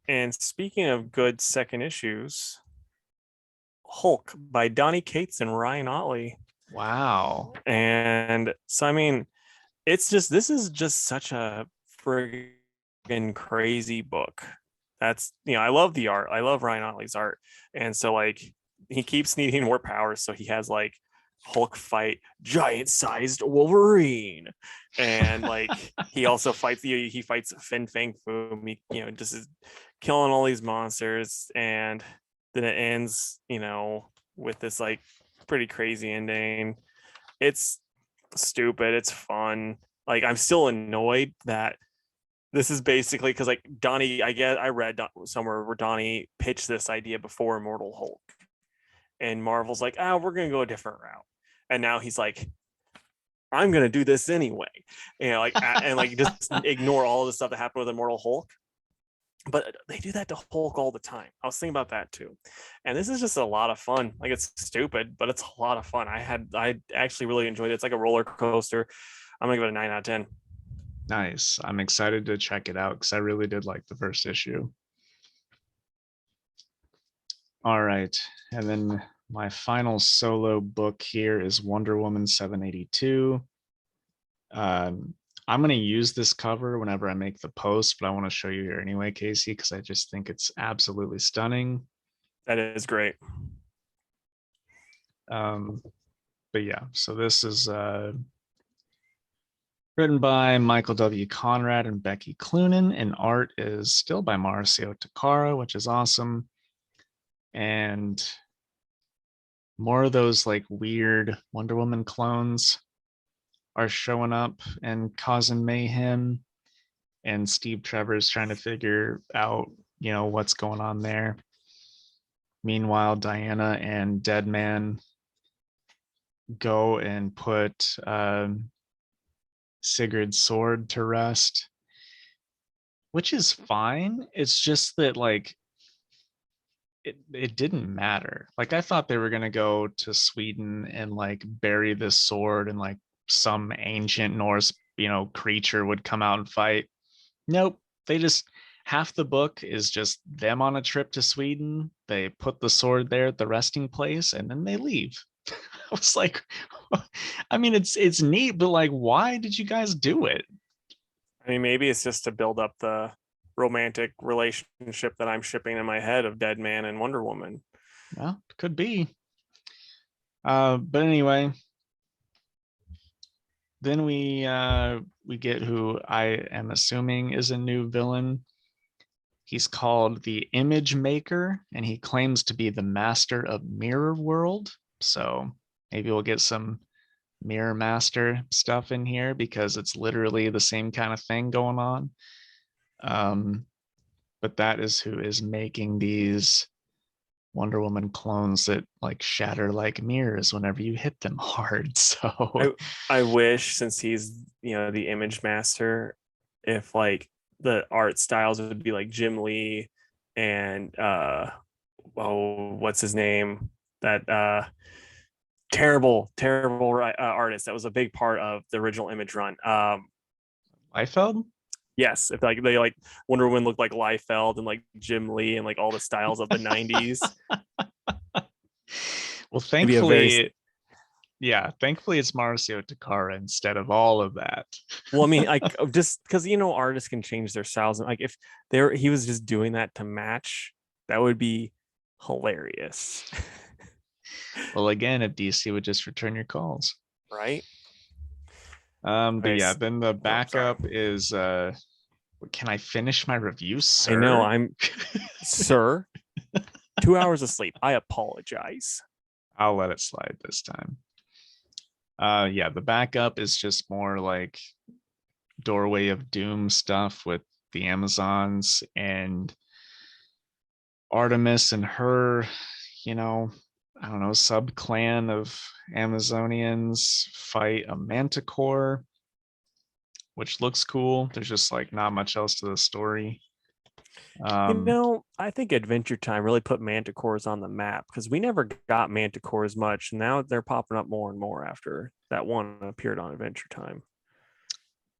[SPEAKER 1] And speaking of good second issues, Hulk by Donny Cates and Ryan Otley.
[SPEAKER 2] Wow.
[SPEAKER 1] And so I mean, this is just such a friggin' crazy book. That's I love the art. I love Ryan Otley's art. And so like he keeps needing more powers. So he has like Hulk fight giant sized Wolverine. And like he also fights he fights Fin Fang Foom. He, just is killing all these monsters. And then it ends, with this like pretty crazy ending. It's stupid. It's fun. Like I'm still annoyed that this is basically because like Donnie, I read somewhere where Donnie pitched this idea before Immortal Hulk, and Marvel's like, we're gonna go a different route, and now he's like, I'm gonna do this anyway, and like just ignore all of the stuff that happened with Immortal Hulk. But they do that to Hulk all the time. I was thinking about that too, and this is just a lot of fun. Like it's stupid, but it's a lot of fun. I actually really enjoyed it. It's like a roller coaster. I'm gonna give it a 9 out of 10.
[SPEAKER 2] Nice. I'm excited to check it out because I really did like the first issue. All right. And then my final solo book here is Wonder Woman 782. I'm going to use this cover whenever I make the post, but I want to show you here anyway, Casey, because I just think it's absolutely stunning.
[SPEAKER 1] That is great.
[SPEAKER 2] But yeah, so this is written by Michael W. Conrad and Becky Cloonan, and art is still by Marcio Takara, which is awesome. And more of those like weird Wonder Woman clones are showing up and causing mayhem. And Steve Trevor's trying to figure out, what's going on there. Meanwhile, Diana and Deadman go and put Sigurd's sword to rest, which is fine. It's just that like it didn't matter. Like I thought they were gonna go to Sweden and like bury this sword and like some ancient Norse, creature would come out and fight. Nope. They just half the book is just them on a trip to Sweden. They put the sword there at the resting place and then they leave. I was like, I mean, it's neat, but like, why did you guys do it?
[SPEAKER 1] I mean, maybe it's just to build up the romantic relationship that I'm shipping in my head of Dead Man and Wonder Woman.
[SPEAKER 2] Well, could be. But anyway, then we get who I am assuming is a new villain. He's called the Image Maker, and he claims to be the master of Mirror World. So maybe we'll get some Mirror Master stuff in here because it's literally the same kind of thing going on. But that is who is making these Wonder Woman clones that like shatter like mirrors whenever you hit them hard. So
[SPEAKER 1] I wish, since he's the image master, if like the art styles would be like Jim Lee and what's his name, that terrible artist that was a big part of the original Image run.
[SPEAKER 2] Liefeld?
[SPEAKER 1] Yes, if like they like Wonder Woman looked like Liefeld and like Jim Lee and like all the styles of the 90s.
[SPEAKER 2] Well,
[SPEAKER 1] It'd be a very
[SPEAKER 2] thankfully it's Marcio Takara instead of all of that.
[SPEAKER 1] well, I mean, like just because artists can change their styles, and like if he was just doing that to match, that would be hilarious.
[SPEAKER 2] Well, again, if DC would just return your calls.
[SPEAKER 1] Right?
[SPEAKER 2] But
[SPEAKER 1] Okay,
[SPEAKER 2] yeah, then the
[SPEAKER 1] oh, sorry.
[SPEAKER 2] backup is can I finish my review,
[SPEAKER 1] I know
[SPEAKER 2] sir?
[SPEAKER 1] I'm sir. 2 hours of sleep. I apologize.
[SPEAKER 2] I'll let it slide this time. Yeah, the backup is just more like Doorway of Doom stuff with the Amazons and Artemis and her, I don't know, sub clan of Amazonians fight a Manticore, which looks cool. There's just like not much else to the story.
[SPEAKER 1] I think Adventure Time really put Manticores on the map because we never got Manticores much. Now they're popping up more and more after that one appeared on Adventure Time.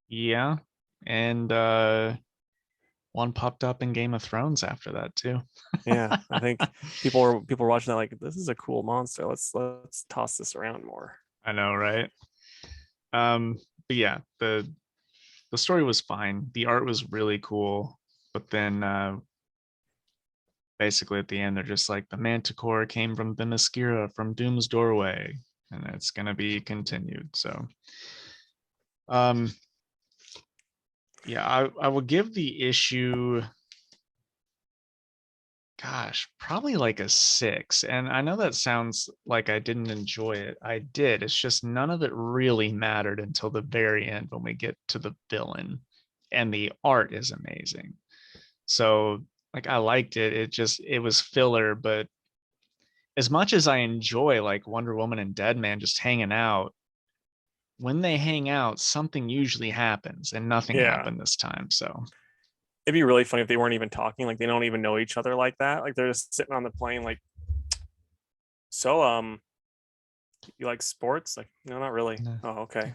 [SPEAKER 2] Yeah, and one popped up in Game of Thrones after that too.
[SPEAKER 1] Yeah, I think people are watching that like, this is a cool monster. Let's toss this around more.
[SPEAKER 2] I know, right? But yeah, the story was fine. The art was really cool, but then basically at the end they're just like the Manticore came from Themyscira from Doom's doorway, and it's gonna be continued. So um yeah, I will give the issue, gosh, probably like a 6. And I know that sounds like I didn't enjoy it. I did. It's just none of it really mattered until the very end when we get to the villain, and the art is amazing. So like I liked it. It was filler, but as much as I enjoy like Wonder Woman and Deadman just hanging out, when they hang out, something usually happens, and nothing
[SPEAKER 1] Yeah,
[SPEAKER 2] happened this time. So
[SPEAKER 1] it'd be really funny if they weren't even talking, like they don't even know each other like that. Like they're just sitting on the plane, like, so you like sports? Like, no, not really.
[SPEAKER 2] no.
[SPEAKER 1] Oh, okay.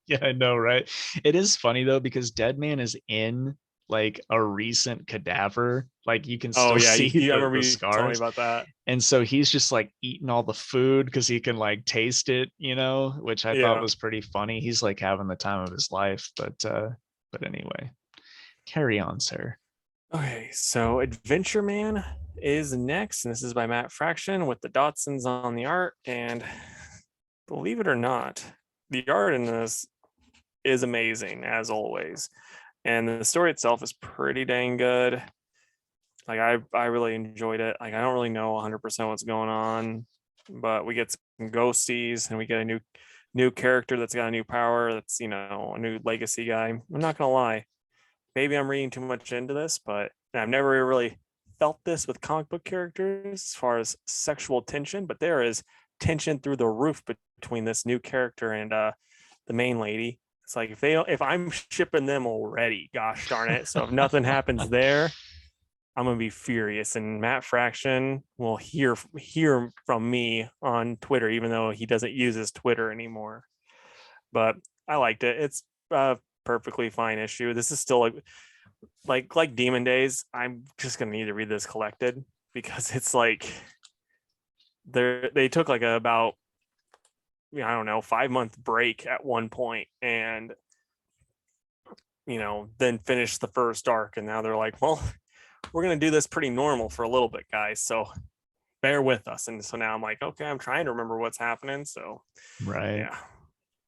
[SPEAKER 2] Yeah, I know, right? It is funny though because Deadman is in like a recent cadaver. Like you can
[SPEAKER 1] Oh
[SPEAKER 2] still
[SPEAKER 1] yeah,
[SPEAKER 2] see
[SPEAKER 1] I remember
[SPEAKER 2] the
[SPEAKER 1] you telling me
[SPEAKER 2] scars.
[SPEAKER 1] about that.
[SPEAKER 2] And so he's just like eating all the food because he can like taste it, which I thought
[SPEAKER 1] Yeah.
[SPEAKER 2] was pretty funny. He's like having the time of his life. But anyway, carry on, sir.
[SPEAKER 1] Okay, so Adventureman is next, and this is by Matt Fraction with the Dotsons on the art. And believe it or not, the art in this is amazing as always, and the story itself is pretty dang good. Like I really enjoyed it. Like I don't really know 100% what's going on, but we get some ghosties and we get a new character that's got a new power. That's a new legacy guy. I'm not gonna lie, maybe I'm reading too much into this, but I've never really felt this with comic book characters as far as sexual tension. But there is tension through the roof between this new character and the main lady. It's like if I'm shipping them already, gosh darn it. So if nothing happens there, I'm gonna be furious. And Matt Fraction will hear from me on Twitter, even though he doesn't use his Twitter anymore. But I liked it. It's a perfectly fine issue. This is still like Demon Days. I'm just gonna need to read this collected because it's like they took like about I don't know, 5-month break at one point, and then finished the first arc, and now they're like, well, we're gonna do this pretty normal for a little bit, guys. So bear with us. And so now I'm like, okay, I'm trying to remember what's happening. So
[SPEAKER 2] Right.
[SPEAKER 1] yeah,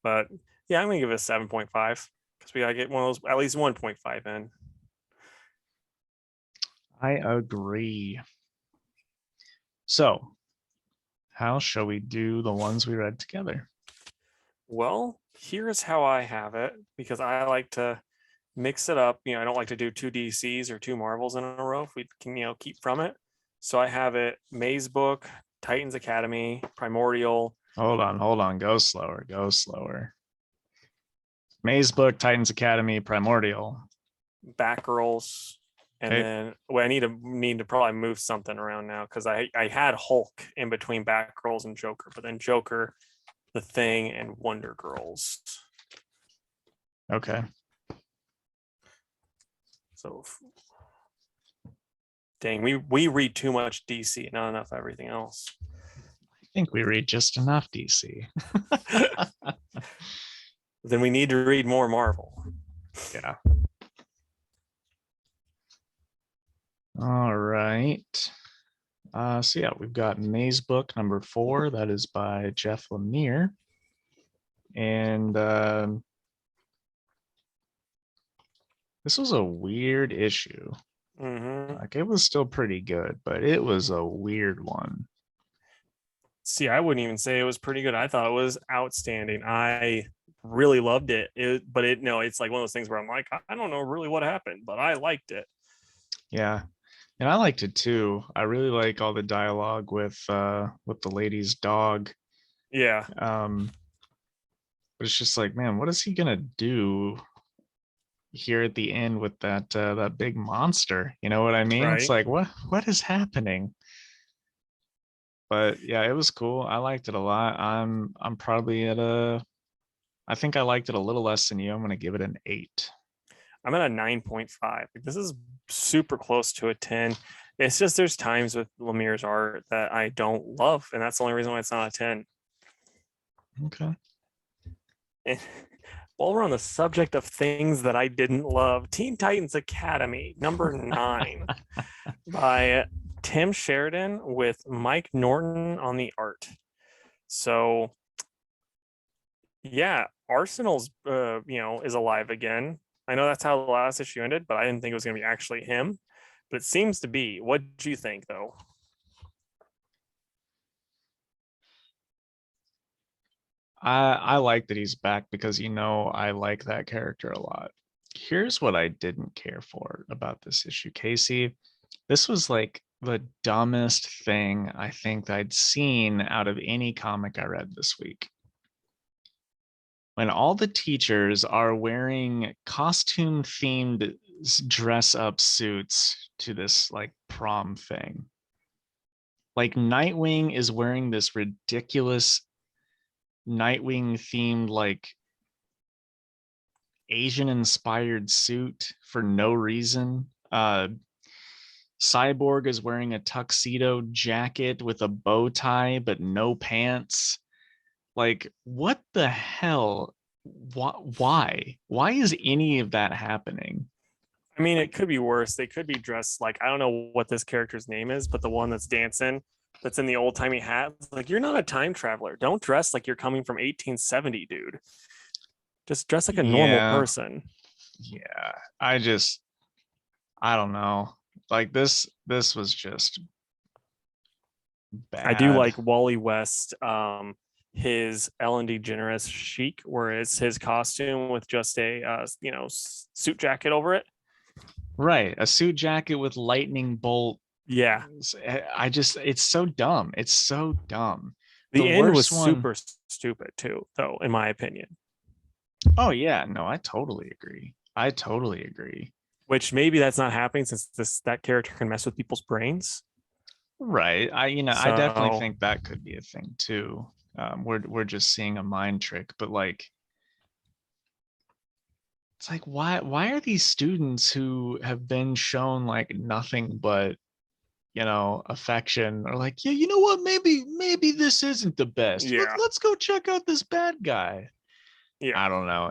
[SPEAKER 1] but yeah, I'm gonna give it a 7.5 because we gotta get one of those at least 1.5 in.
[SPEAKER 2] I agree. So, how shall we do the ones we read together?
[SPEAKER 1] Well, here's how I have it because I like to mix it up. I don't like to do two DCs or two Marvels in a row if we can, keep from it. So I have it Mazebook, Titans Academy, Primordial.
[SPEAKER 2] Hold on. Go slower. Mazebook, Titans Academy, Primordial.
[SPEAKER 1] Batgirls, and
[SPEAKER 2] Okay.
[SPEAKER 1] then I need to probably move something around now because I had Hulk in between Batgirls and Joker, but then Joker, The Thing, and Wonder Girls.
[SPEAKER 2] Okay.
[SPEAKER 1] So dang, we read too much DC, not enough everything else.
[SPEAKER 2] I think we read just enough DC.
[SPEAKER 1] Then we need to read more Marvel.
[SPEAKER 2] Yeah. All right. So yeah, we've got Mazebook number 4. That is by Jeff Lemire. And this was a weird issue.
[SPEAKER 1] Mm-hmm.
[SPEAKER 2] Like it was still pretty good, but it was a weird one.
[SPEAKER 1] See, I wouldn't even say it was pretty good. I thought it was outstanding. I really loved it. But it's like one of those things where I'm like, I don't know really what happened, but I liked it.
[SPEAKER 2] Yeah. And I liked it too. I really like all the dialogue with the lady's dog.
[SPEAKER 1] Yeah.
[SPEAKER 2] But it's just like, man, what is he gonna do here at the end with that big monster? You know what I mean? It's
[SPEAKER 1] Right.
[SPEAKER 2] like, what is happening? But yeah, it was cool. I liked it a lot. I'm probably at I think I liked it a little less than you. I'm gonna give it an 8.
[SPEAKER 1] I'm at a 9.5. This is super close to a 10. It's just there's times with Lemire's art that I don't love, and that's the only reason why it's not a 10.
[SPEAKER 2] Okay.
[SPEAKER 1] And while we're on the subject of things that I didn't love, Teen Titans Academy, number 9, by Tim Sheridan with Mike Norton on the art. So yeah, Arsenal's is alive again. I know that's how the last issue ended, but I didn't think it was going to be actually him. But it seems to be. What do you think, though?
[SPEAKER 2] I like that he's back because I like that character a lot. Here's what I didn't care for about this issue, Casey. This was like the dumbest thing I think I'd seen out of any comic I read this week. When all the teachers are wearing costume themed dress up suits to this like prom thing. Like Nightwing is wearing this ridiculous Nightwing themed like Asian inspired suit for no reason. Cyborg is wearing a tuxedo jacket with a bow tie but no pants. Like, what the hell? Why is any of that happening?
[SPEAKER 1] I mean, it could be worse. They could be dressed like I don't know what this character's name is, but the one that's dancing, that's in the old timey hat. Like, you're not a time traveler. Don't dress like you're coming from 1870, dude. Just dress like a normal
[SPEAKER 2] Yeah,
[SPEAKER 1] person.
[SPEAKER 2] yeah. I don't know. Like this was just
[SPEAKER 1] I do
[SPEAKER 2] bad.
[SPEAKER 1] like Wally West, his Ellen DeGeneres chic, where it's his costume with just a suit jacket over it.
[SPEAKER 2] Right, a suit jacket with lightning bolt.
[SPEAKER 1] Yeah,
[SPEAKER 2] It's so dumb. It's so dumb. The
[SPEAKER 1] the end was
[SPEAKER 2] worst one.
[SPEAKER 1] super stupid too, though, in my opinion.
[SPEAKER 2] Oh yeah, no, I totally agree. I totally agree.
[SPEAKER 1] Which maybe that's not happening since that character can mess with people's brains.
[SPEAKER 2] Right. I definitely
[SPEAKER 1] So
[SPEAKER 2] think that could be a thing too. We're just seeing a mind trick, but like it's like why are these students who have been shown like nothing but affection, or like, yeah, you know what, maybe this isn't the best.
[SPEAKER 1] Yeah.
[SPEAKER 2] Let's go check out this bad guy.
[SPEAKER 1] Yeah.
[SPEAKER 2] I don't know.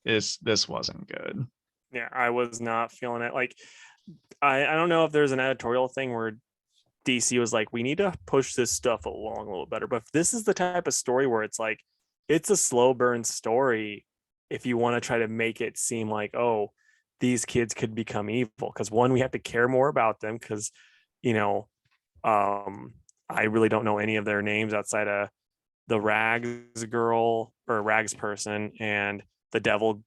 [SPEAKER 2] This wasn't good.
[SPEAKER 1] Yeah. I was not feeling it. Like, I don't know if there's an editorial thing where DC was like, we need to push this stuff along a little better. But if this is the type of story where it's like, it's a slow burn story, if you want to try to make it seem like, oh, these kids could become evil. Because one, we have to care more about them because, you know, I really don't know any of their names outside of the Rags girl or Rags person and the Devil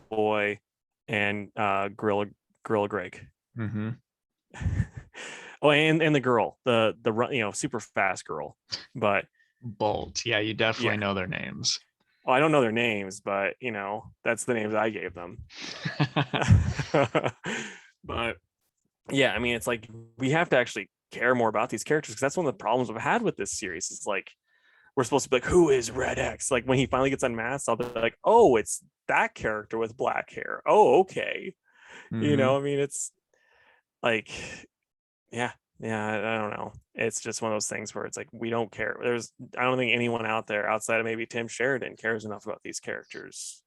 [SPEAKER 1] Boy and Gorilla Greg.
[SPEAKER 2] Mm-hmm.
[SPEAKER 1] Oh, and the girl, the super fast girl. But
[SPEAKER 2] Bolt. Yeah, you definitely
[SPEAKER 1] yeah,
[SPEAKER 2] know their names.
[SPEAKER 1] well, I don't know their names, but that's the names I gave them. But yeah, I mean, it's like we have to actually care more about these characters because that's one of the problems I've had with this series. Is like we're supposed to be like, who is Red X? Like when he finally gets unmasked, I'll be like, oh, it's that character with black hair. Oh, okay.
[SPEAKER 2] Mm-hmm.
[SPEAKER 1] I mean, it's like, yeah, I don't know. It's just one of those things where it's like we don't care. I don't think anyone out there outside of maybe Tim Sheridan cares enough about these characters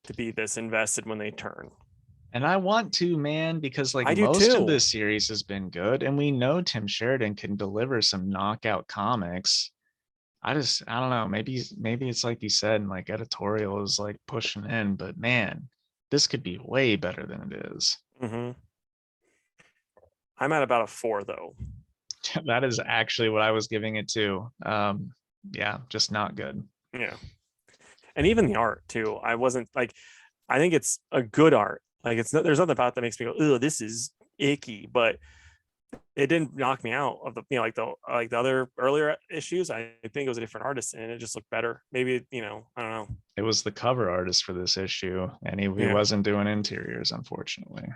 [SPEAKER 1] to be this invested when they turn.
[SPEAKER 2] And I want to, man, because like
[SPEAKER 1] I do
[SPEAKER 2] most of
[SPEAKER 1] too.
[SPEAKER 2] this series has been good, and we know Tim Sheridan can deliver some knockout comics. I don't know. Maybe it's like you said, and like editorial is like pushing in, but man, this could be way better than it is.
[SPEAKER 1] Mm-hmm. I'm at about a 4 though.
[SPEAKER 2] That is actually what I was giving it to. Yeah, just not good.
[SPEAKER 1] Yeah, and even the art too. I wasn't like, I think it's a good art. Like there's nothing about that makes me go, oh, this is icky, but it didn't knock me out of the like the other earlier issues. I think it was a different artist and it just looked better. Maybe I don't know.
[SPEAKER 2] It was the cover artist for this issue, and he
[SPEAKER 1] Yeah,
[SPEAKER 2] wasn't doing interiors, unfortunately.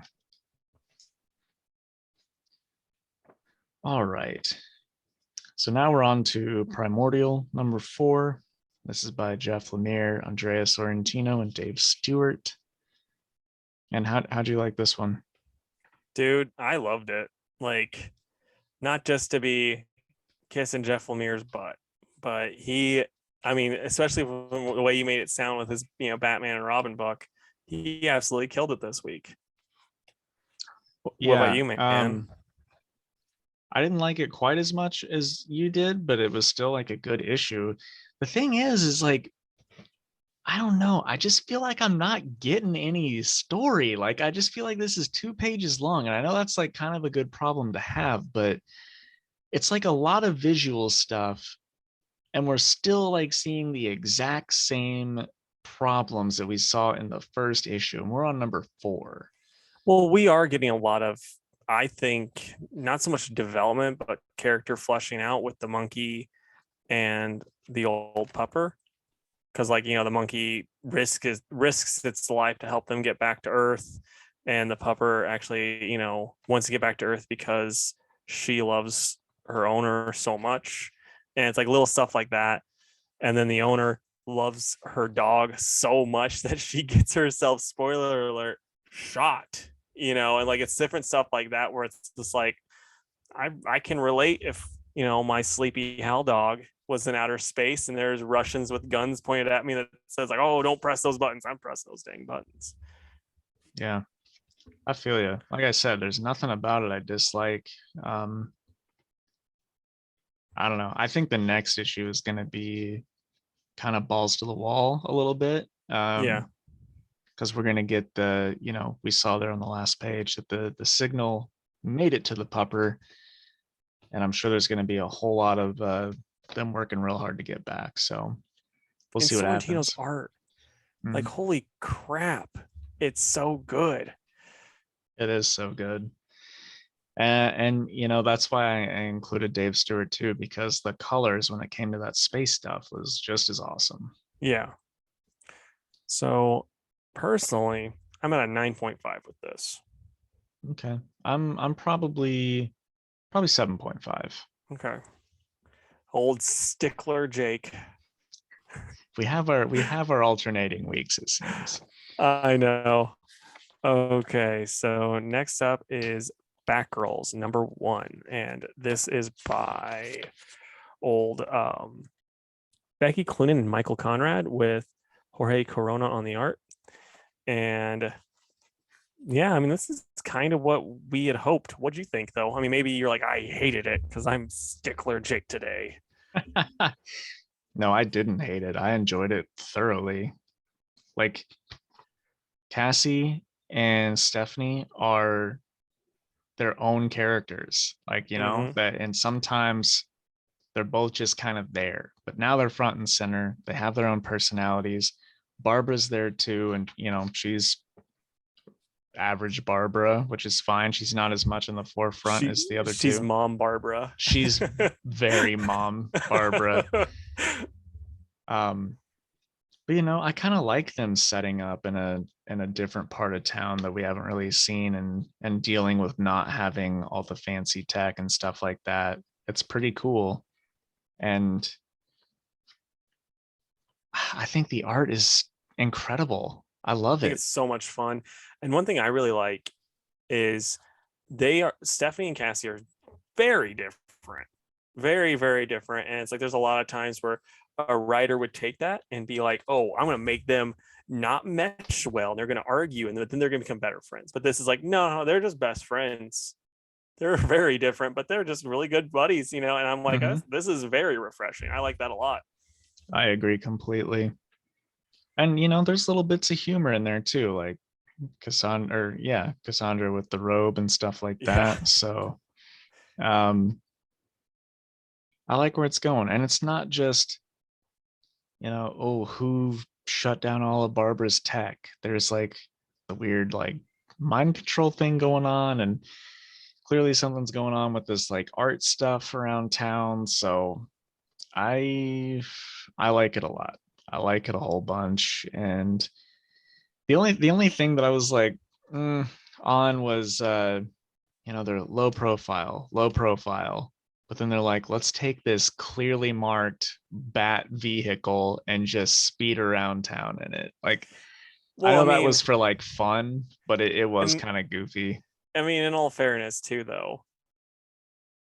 [SPEAKER 2] All right. So now we're on to Primordial number 4. This is by Jeff Lemire, Andrea Sorrentino, and Dave Stewart. And how'd you like this one?
[SPEAKER 1] dude, I loved it. Like, not just to be kissing Jeff Lemire's butt, but I mean, especially the way you made it sound with his Batman and Robin book, he absolutely killed it this week. What about
[SPEAKER 2] Yeah,
[SPEAKER 1] you, man?
[SPEAKER 2] I didn't like it quite as much as you did, but it was still like a good issue. The thing is like, I don't know. I just feel like I'm not getting any story. Like, I just feel like this is 2 pages long. And I know that's like kind of a good problem to have, but it's like a lot of visual stuff. And we're still like seeing the exact same problems that we saw in the first issue. And we're on number 4.
[SPEAKER 1] Well, we are getting a lot of, I think, not so much development, but character fleshing out with the monkey and the old pupper. Because, like, the monkey risks its life to help them get back to Earth, and the pupper actually, wants to get back to Earth because she loves her owner so much, and it's like little stuff like that. And then the owner loves her dog so much that she gets herself, spoiler alert, shot. And like it's different stuff like that where it's just like I can relate if my sleepy Hal dog was in outer space and there's Russians with guns pointed at me that says like, oh, don't press those buttons. I'm press those dang buttons.
[SPEAKER 2] Yeah, I feel you. Like I said, there's nothing about it I dislike. I don't know. I think the next issue is going to be kind of balls to the wall a little bit.
[SPEAKER 1] Yeah.
[SPEAKER 2] Because we're going to get we saw there on the last page that the signal made it to the pupper. And I'm sure there's going to be a whole lot of them working real hard to get back. So we'll
[SPEAKER 1] And
[SPEAKER 2] see what
[SPEAKER 1] Sorrentino's
[SPEAKER 2] happens.
[SPEAKER 1] art, like,
[SPEAKER 2] Mhm.
[SPEAKER 1] holy crap. It's so good.
[SPEAKER 2] It is so good. And that's why I included Dave Stewart too, because the colors when it came to that space stuff was just as awesome.
[SPEAKER 1] Yeah. So personally, I'm at a 9.5 with this.
[SPEAKER 2] Okay. I'm probably 7.5.
[SPEAKER 1] Okay. Old stickler Jake.
[SPEAKER 2] We have our alternating weeks, it seems.
[SPEAKER 1] I know. Okay, so next up is Batgirls #1, and this is by old Becky Cloonan and Michael Conrad with Jorge Corona on the art. And yeah, I mean, this is kind of what we had hoped. What'd you think, though? I mean, maybe you're like, I hated it because I'm stickler Jake today.
[SPEAKER 2] No, I didn't hate it. I enjoyed it thoroughly. Like Cassie and Stephanie are their own characters. Like,
[SPEAKER 1] Mm-hmm.
[SPEAKER 2] that, and sometimes they're both just kind of there, but now they're front and center. They have their own personalities. Barbara's there too, and she's average Barbara, which is fine. She's not as much in the forefront as the other
[SPEAKER 1] She's
[SPEAKER 2] two.
[SPEAKER 1] Mom Barbara.
[SPEAKER 2] She's very Mom Barbara. Um, but I kind of like them setting up in a different part of town that we haven't really seen, and dealing with not having all the fancy tech and stuff like that. It's pretty cool. And I think the art is incredible. I love
[SPEAKER 1] think
[SPEAKER 2] it.
[SPEAKER 1] it's so much fun. And one thing I really like is Stephanie and Cassie are very different, very, very different. And it's like there's a lot of times where a writer would take that and be like, oh, I'm going to make them not mesh well. And they're going to argue and then they're going to become better friends. But this is like, no, they're just best friends. They're very different, but they're just really good buddies, And I'm like,
[SPEAKER 2] Mhm.
[SPEAKER 1] this is very refreshing. I like that a lot.
[SPEAKER 2] I agree completely. And there's little bits of humor in there too, like Cassandra with the robe and stuff like
[SPEAKER 1] Yeah.
[SPEAKER 2] that. So um I like where it's going. And it's not just, oh, who shut down all of Barbara's tech. There's like the weird like mind control thing going on, and clearly something's going on with this like art stuff around town. So I I like it a lot. I like it a whole bunch. And the only thing that I was like on was they're low profile, but then they're like, let's take this clearly marked bat vehicle and just speed around town in it. Like, I
[SPEAKER 1] Well,
[SPEAKER 2] know that was for like fun, but it was
[SPEAKER 1] and
[SPEAKER 2] kind of goofy.
[SPEAKER 1] I mean, in all fairness, too, though,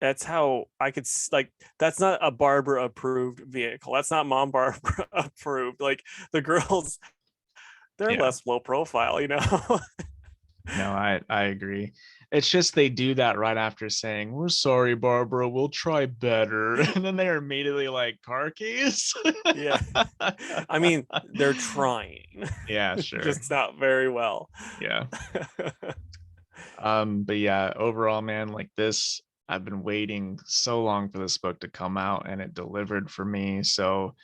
[SPEAKER 1] that's how I could like. That's not a Barbara approved vehicle. That's not Mom Barbara approved. Like the girls, they're
[SPEAKER 2] Yeah.
[SPEAKER 1] less low profile,
[SPEAKER 2] No, I agree. It's just they do that right after saying, "We're sorry, Barbara, we'll try better." And then they're immediately like, car keys.
[SPEAKER 1] Yeah. I mean, they're trying,
[SPEAKER 2] Yeah, sure.
[SPEAKER 1] just not very well.
[SPEAKER 2] Yeah. But yeah, overall, man, like this, I've been waiting so long for this book to come out, and it delivered for me. So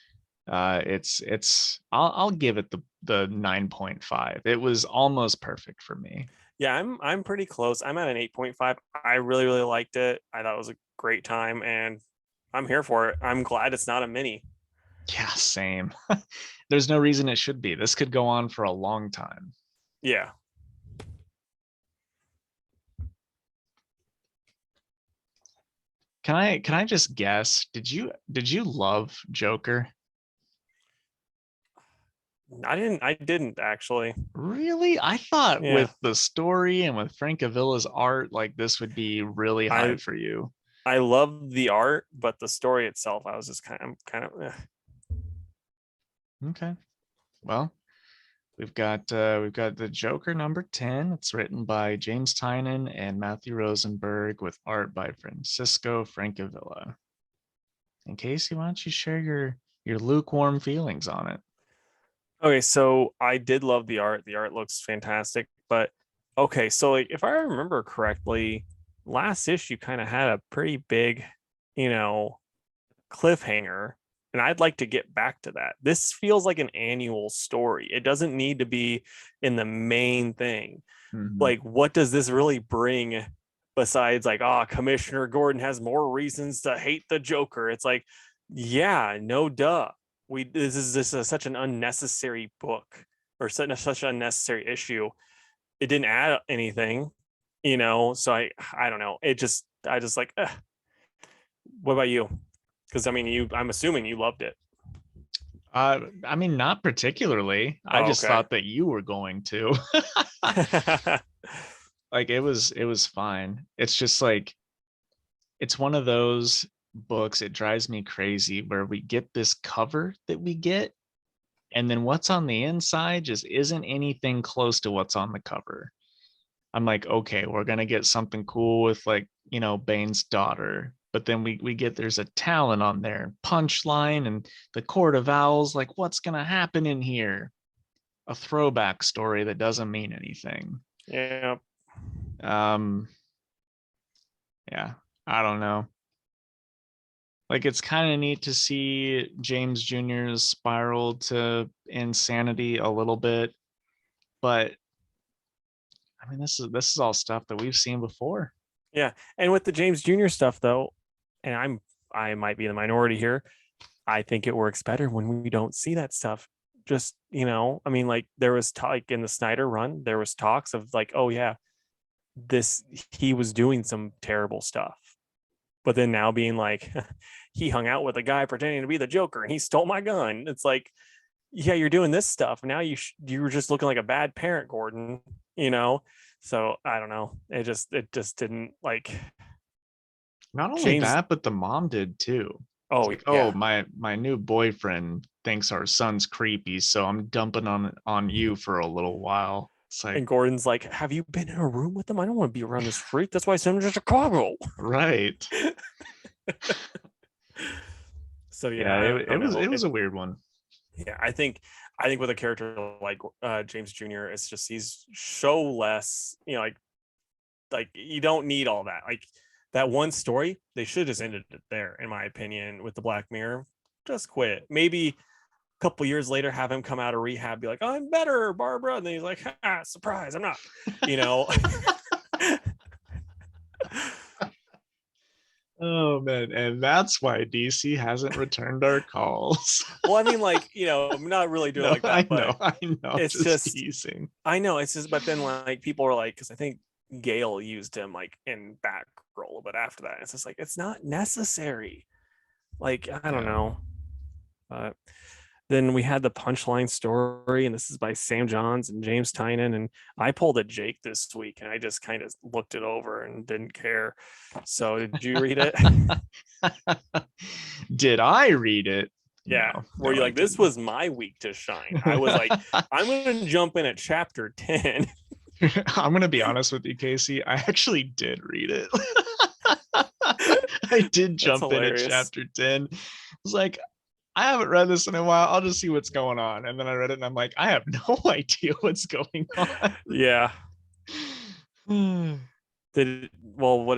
[SPEAKER 2] I'll give it the 9.5. It was almost perfect for me.
[SPEAKER 1] Yeah, I'm pretty close. I'm at an 8.5. I really, really liked it. I thought it was a great time and I'm here for it. I'm glad it's not a mini.
[SPEAKER 2] Yeah, same. There's no reason it should be. This could go on for a long time.
[SPEAKER 1] Yeah.
[SPEAKER 2] Can I just guess? Did you love Joker?
[SPEAKER 1] I didn't actually.
[SPEAKER 2] Really? I thought
[SPEAKER 1] Yeah.
[SPEAKER 2] with the story and with Frank Avila's art, like this would be really high
[SPEAKER 1] I
[SPEAKER 2] for you.
[SPEAKER 1] I love the art, but the story itself, I was just kind of
[SPEAKER 2] Okay. Well, we've got the Joker #10. It's written by James Tynan and Matthew Rosenberg with art by Francisco Francavilla. And Casey, why don't you share your lukewarm feelings on it?
[SPEAKER 1] Okay, so I did love the art. The art looks fantastic, but okay, so like if I remember correctly, last issue kind of had a pretty big, you know, cliffhanger, and I'd like to get back to that. This feels like an annual story. It doesn't need to be in the main thing.
[SPEAKER 2] Mhm.
[SPEAKER 1] Like, what does this really bring besides like, oh, Commissioner Gordon has more reasons to hate the Joker? It's like, yeah, no duh. This is such an unnecessary book or such an unnecessary issue. It didn't add anything, So I don't know. I just like. What about you? Because I mean, I'm assuming you loved it.
[SPEAKER 2] I mean, not particularly. I
[SPEAKER 1] Oh,
[SPEAKER 2] just
[SPEAKER 1] okay.
[SPEAKER 2] thought that you were going to. Like it was fine. It's just like it's one of those books, it drives me crazy where we get this cover that we get, and then what's on the inside just isn't anything close to what's on the cover. I'm like, okay, we're gonna get something cool with like, Bane's daughter. But then we get there's a Talon on there, Punchline and the Court of Owls. Like, what's gonna happen in here? A throwback story that doesn't mean anything.
[SPEAKER 1] Yeah.
[SPEAKER 2] Um, yeah, I don't know. Like it's kind of neat to see James Jr.'s spiral to insanity a little bit, but I mean, this is all stuff that we've seen before.
[SPEAKER 1] Yeah. And with the James Jr. stuff though, and I might be in the minority here, I think it works better when we don't see that stuff. Just, I mean, like there was like in the Snyder run, there was talks of like, oh yeah, this he was doing some terrible stuff. But then now being like, he hung out with a guy pretending to be the Joker and he stole my gun. It's like, yeah, you're doing this stuff. Now you were just looking like a bad parent, Gordon, you know? So I don't know. It just didn't like
[SPEAKER 2] Not only
[SPEAKER 1] James.
[SPEAKER 2] that, but the mom did too. It's
[SPEAKER 1] Oh
[SPEAKER 2] like, oh,
[SPEAKER 1] yeah.
[SPEAKER 2] my new boyfriend thinks our son's creepy, so I'm dumping on you for a little while. It's like,
[SPEAKER 1] And Gordon's like, have you been in a room with them? I don't want to be around this freak. That's why I sent him to Chicago.
[SPEAKER 2] right.
[SPEAKER 1] So
[SPEAKER 2] Yeah,
[SPEAKER 1] yeah, I
[SPEAKER 2] it
[SPEAKER 1] don't
[SPEAKER 2] was
[SPEAKER 1] know.
[SPEAKER 2] it was a weird one.
[SPEAKER 1] Yeah, I think with a character like James Jr., it's just he's so less, like you don't need all that. Like that one story, they should have just ended it there, in my opinion, with the Black Mirror. Just quit. Maybe a couple years later, have him come out of rehab, be like, I'm better, Barbara. And then he's like, surprise, I'm not, you know.
[SPEAKER 2] Oh man, and that's why DC hasn't returned our calls.
[SPEAKER 1] Well, I mean, like, I'm not really doing
[SPEAKER 2] No,
[SPEAKER 1] like that, but
[SPEAKER 2] I know,
[SPEAKER 1] it's
[SPEAKER 2] just
[SPEAKER 1] just
[SPEAKER 2] teasing.
[SPEAKER 1] I know it's just, but then like people are like, because I think Gale used him like in Batgirl, but after that, it's just like it's not necessary. Like I don't
[SPEAKER 2] Yeah.
[SPEAKER 1] know. But then we had the Punchline story, and this is by Sam Johns and James Tynan. And I pulled a Jake this week, and I just kind of looked it over and didn't care. So did you read it?
[SPEAKER 2] Did I read it?
[SPEAKER 1] Yeah.
[SPEAKER 2] No,
[SPEAKER 1] Were
[SPEAKER 2] no,
[SPEAKER 1] you
[SPEAKER 2] I
[SPEAKER 1] like, this
[SPEAKER 2] didn't.
[SPEAKER 1] was my week to shine? I was like, I'm gonna jump in at chapter 10.
[SPEAKER 2] I'm gonna be honest with you, Casey. I actually did read it. I did
[SPEAKER 1] That's
[SPEAKER 2] jump in at
[SPEAKER 1] hilarious.
[SPEAKER 2] chapter 10. I was like, I haven't read this in a while. I'll just see what's going on. And then I read it and I'm like, I have no idea what's going on.
[SPEAKER 1] Yeah. What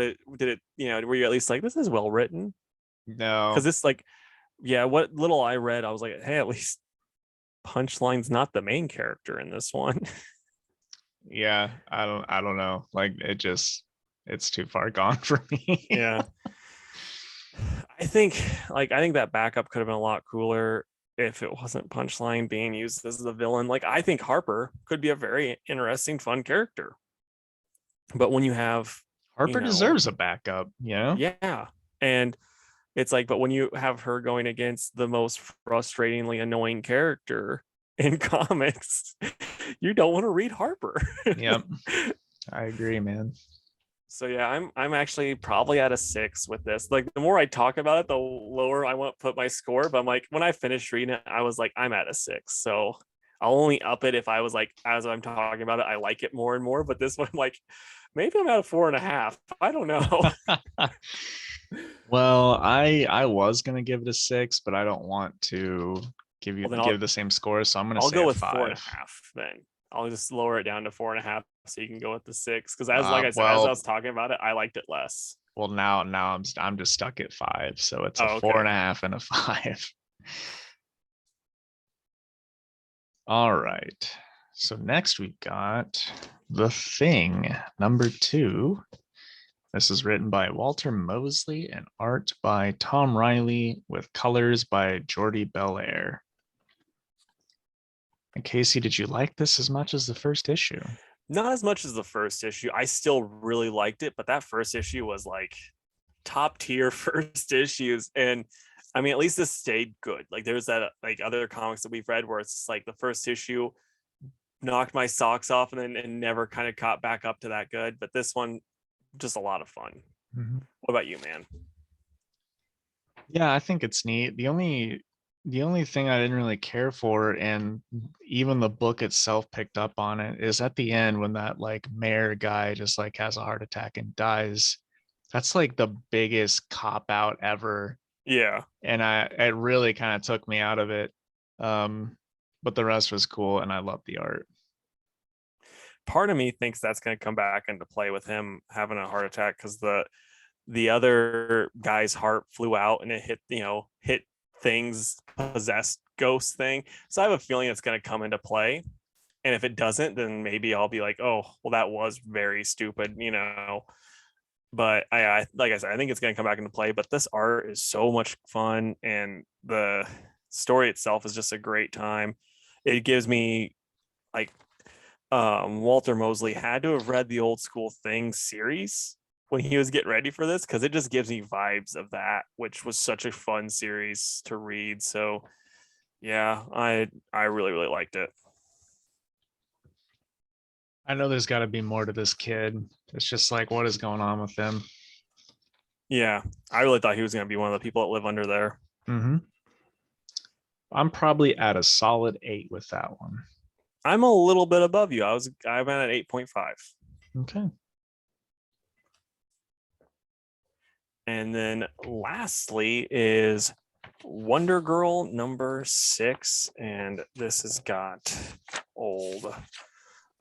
[SPEAKER 1] it did it, were you at least like, this is well written? Because
[SPEAKER 2] No.
[SPEAKER 1] this like, yeah, what little I read, I was like, hey, at least Punchline's not the main character in this one.
[SPEAKER 2] Yeah, I don't know. Like it's too far gone for me.
[SPEAKER 1] Yeah. I think that backup could have been a lot cooler if it wasn't Punchline being used as the villain. Like I think Harper could be a very interesting, fun character. But when you have,
[SPEAKER 2] Harper deserves a backup, you know?
[SPEAKER 1] yeah. And it's like, but when you have her going against the most frustratingly annoying character in comics, you don't want to read Harper.
[SPEAKER 2] Yep. I agree, man.
[SPEAKER 1] So yeah, I'm actually probably at a 6 with this. Like the more I talk about it, the lower I want to put my score. But I'm like, when I finished reading it, I was like, I'm at a 6. So I'll only up it if I was like, as I'm talking about it, I like it more and more. But this one, I'm like, maybe I'm at a 4.5. I don't know.
[SPEAKER 2] Well, I was gonna give it a 6, but I don't want to
[SPEAKER 1] Well, then
[SPEAKER 2] give the same score, so I'm gonna
[SPEAKER 1] I'll
[SPEAKER 2] say
[SPEAKER 1] go
[SPEAKER 2] a
[SPEAKER 1] with four and
[SPEAKER 2] 5.
[SPEAKER 1] a half. Then I'll just lower it down to 4.5, so you can go with the 6. Because as like I said, as I
[SPEAKER 2] Well,
[SPEAKER 1] was talking about it, I liked it less.
[SPEAKER 2] now I'm just stuck at 5, so it's a
[SPEAKER 1] Oh,
[SPEAKER 2] four
[SPEAKER 1] okay.
[SPEAKER 2] and a half and a 5. All right. So next we got The Thing, number 2. This is written by Walter Mosley and art by Tom Riley with colors by Jordi Belair. And Casey, did you like this as much as the first issue?
[SPEAKER 1] Not as much as the first issue. I still really liked it, but that first issue was like top tier first issues. And I mean, at least this stayed good. Like there's that like other comics that we've read where it's like the first issue knocked my socks off and never kind of caught back up to that good. But this one, just a lot of fun.
[SPEAKER 2] Mhm.
[SPEAKER 1] What about you, man?
[SPEAKER 2] Yeah, I think it's neat. The only thing I didn't really care for, and even the book itself picked up on it, is at the end when that like mayor guy just like has a heart attack and dies. That's like the biggest cop out ever.
[SPEAKER 1] Yeah.
[SPEAKER 2] And it really kind of took me out of it. Um, but the rest was cool and I love the art.
[SPEAKER 1] Part of me thinks that's going to come back into play with him having a heart attack because the other guy's heart flew out and it hit things, possessed ghost thing. So I have a feeling it's going to come into play. And if it doesn't, then maybe I'll be like, oh, well, that was very stupid. But I like I said, I think it's going to come back into play. But this art is so much fun, and the story itself is just a great time. It gives me like Walter Mosley had to have read the Old School Things series when he was getting ready for this because it just gives me vibes of that, which was such a fun series to read. So yeah, I really really liked it.
[SPEAKER 2] I know there's got to be more to this kid. It's just like, what is going on with him?
[SPEAKER 1] Yeah, I really thought he was going to be one of the people that live under there.
[SPEAKER 2] Mm-hmm. I'm probably at a solid 8 with that one.
[SPEAKER 1] I'm a little bit above you. I'm at 8.5.
[SPEAKER 2] Okay.
[SPEAKER 1] And then lastly is Wonder Girl number 6. And this has got old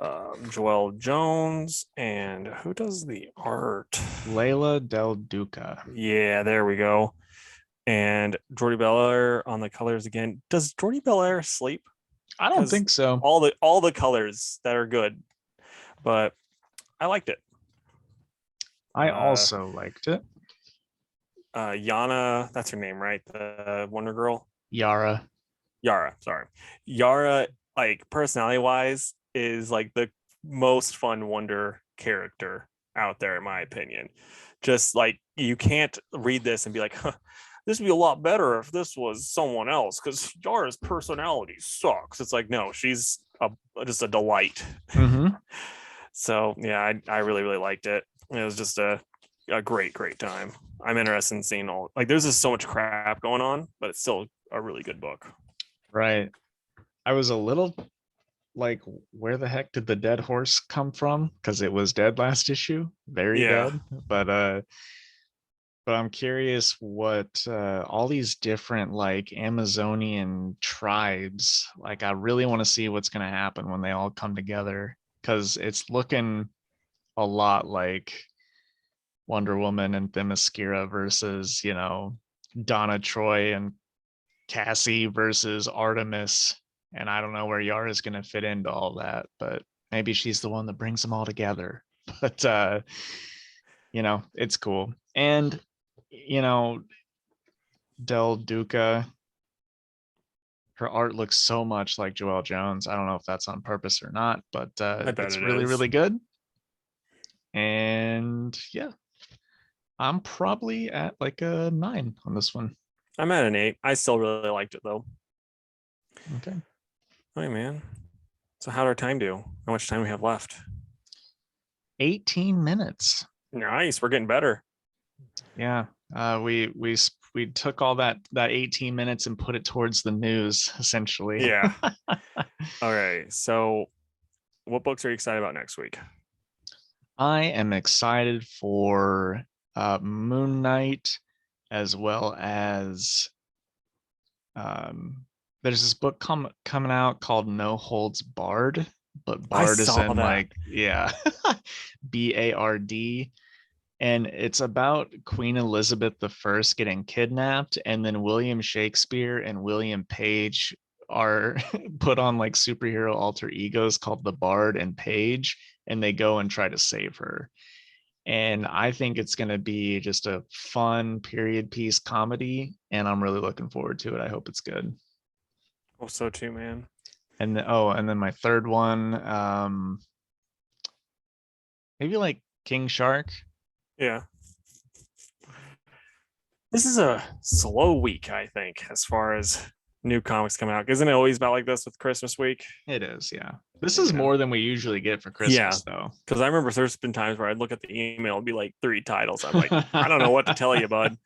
[SPEAKER 1] Joelle Jones. And who does the art?
[SPEAKER 2] Layla Del Duca.
[SPEAKER 1] Yeah, there we go. And Jordi Belair on the colors again. Does Jordi Belair sleep?
[SPEAKER 2] I don't think so.
[SPEAKER 1] All the colors that are good, but I liked it.
[SPEAKER 2] I also liked it.
[SPEAKER 1] Yana, that's her name, right? The Wonder Girl.
[SPEAKER 2] Yara.
[SPEAKER 1] Yara, sorry. Yara, like personality wise, is like the most fun Wonder character out there, in my opinion. Just like you can't read this and be like, huh, this would be a lot better if this was someone else because Yara's personality sucks. It's like, no, she's just a delight.
[SPEAKER 2] Mm-hmm.
[SPEAKER 1] So yeah, I really, really liked it. It was just a great time. I'm interested in seeing all like there's just so much crap going on, but it's still a really good book.
[SPEAKER 2] Right. I was a little like, where the heck did the dead horse come from? Because it was dead last issue. Very
[SPEAKER 1] Yeah.
[SPEAKER 2] dead. But I'm curious what all these different like Amazonian tribes, like I really want to see what's going to happen when they all come together because it's looking a lot like Wonder Woman and Themyscira versus, Donna Troy and Cassie versus Artemis. And I don't know where Yara's going to fit into all that, but maybe she's the one that brings them all together. But, it's cool. And, Del Duca, her art looks so much like Joelle Jones. I don't know if that's on purpose or not, but
[SPEAKER 1] I bet
[SPEAKER 2] it's
[SPEAKER 1] it
[SPEAKER 2] really,
[SPEAKER 1] is.
[SPEAKER 2] really good. And yeah, I'm probably at like a 9 on this one.
[SPEAKER 1] I'm at an 8. I still really liked it though.
[SPEAKER 2] Okay.
[SPEAKER 1] All right, man. So how'd our time do? How much time we have left?
[SPEAKER 2] 18 minutes.
[SPEAKER 1] Nice. We're getting better.
[SPEAKER 2] Yeah. We took all that 18 minutes and put it towards the news, essentially.
[SPEAKER 1] Yeah. All right. So what books are you excited about next week?
[SPEAKER 2] I am excited for Moon Knight, as well as there's this book coming out called No Holds Barred, but Bard is in
[SPEAKER 1] that.
[SPEAKER 2] like, yeah, BARD. And it's about Queen Elizabeth I getting kidnapped, and then William Shakespeare and William Page are put on like superhero alter egos called the Bard and Page, and they go and try to save her. And I think it's going to be just a fun period piece comedy, and I'm really looking forward to it. I hope it's good.
[SPEAKER 1] Oh, so too, man.
[SPEAKER 2] And then my third one, maybe like King Shark.
[SPEAKER 1] Yeah. This is a slow week, I think, as far as new comics coming out. Isn't it always about like this with Christmas week?
[SPEAKER 2] It is, yeah. This is
[SPEAKER 1] Yeah.
[SPEAKER 2] more than we usually get for
[SPEAKER 1] Yeah.
[SPEAKER 2] Christmas, though.
[SPEAKER 1] Because I remember there's been times where I'd look at the email and be like 3 titles. I'm like, I don't know what to tell you, bud.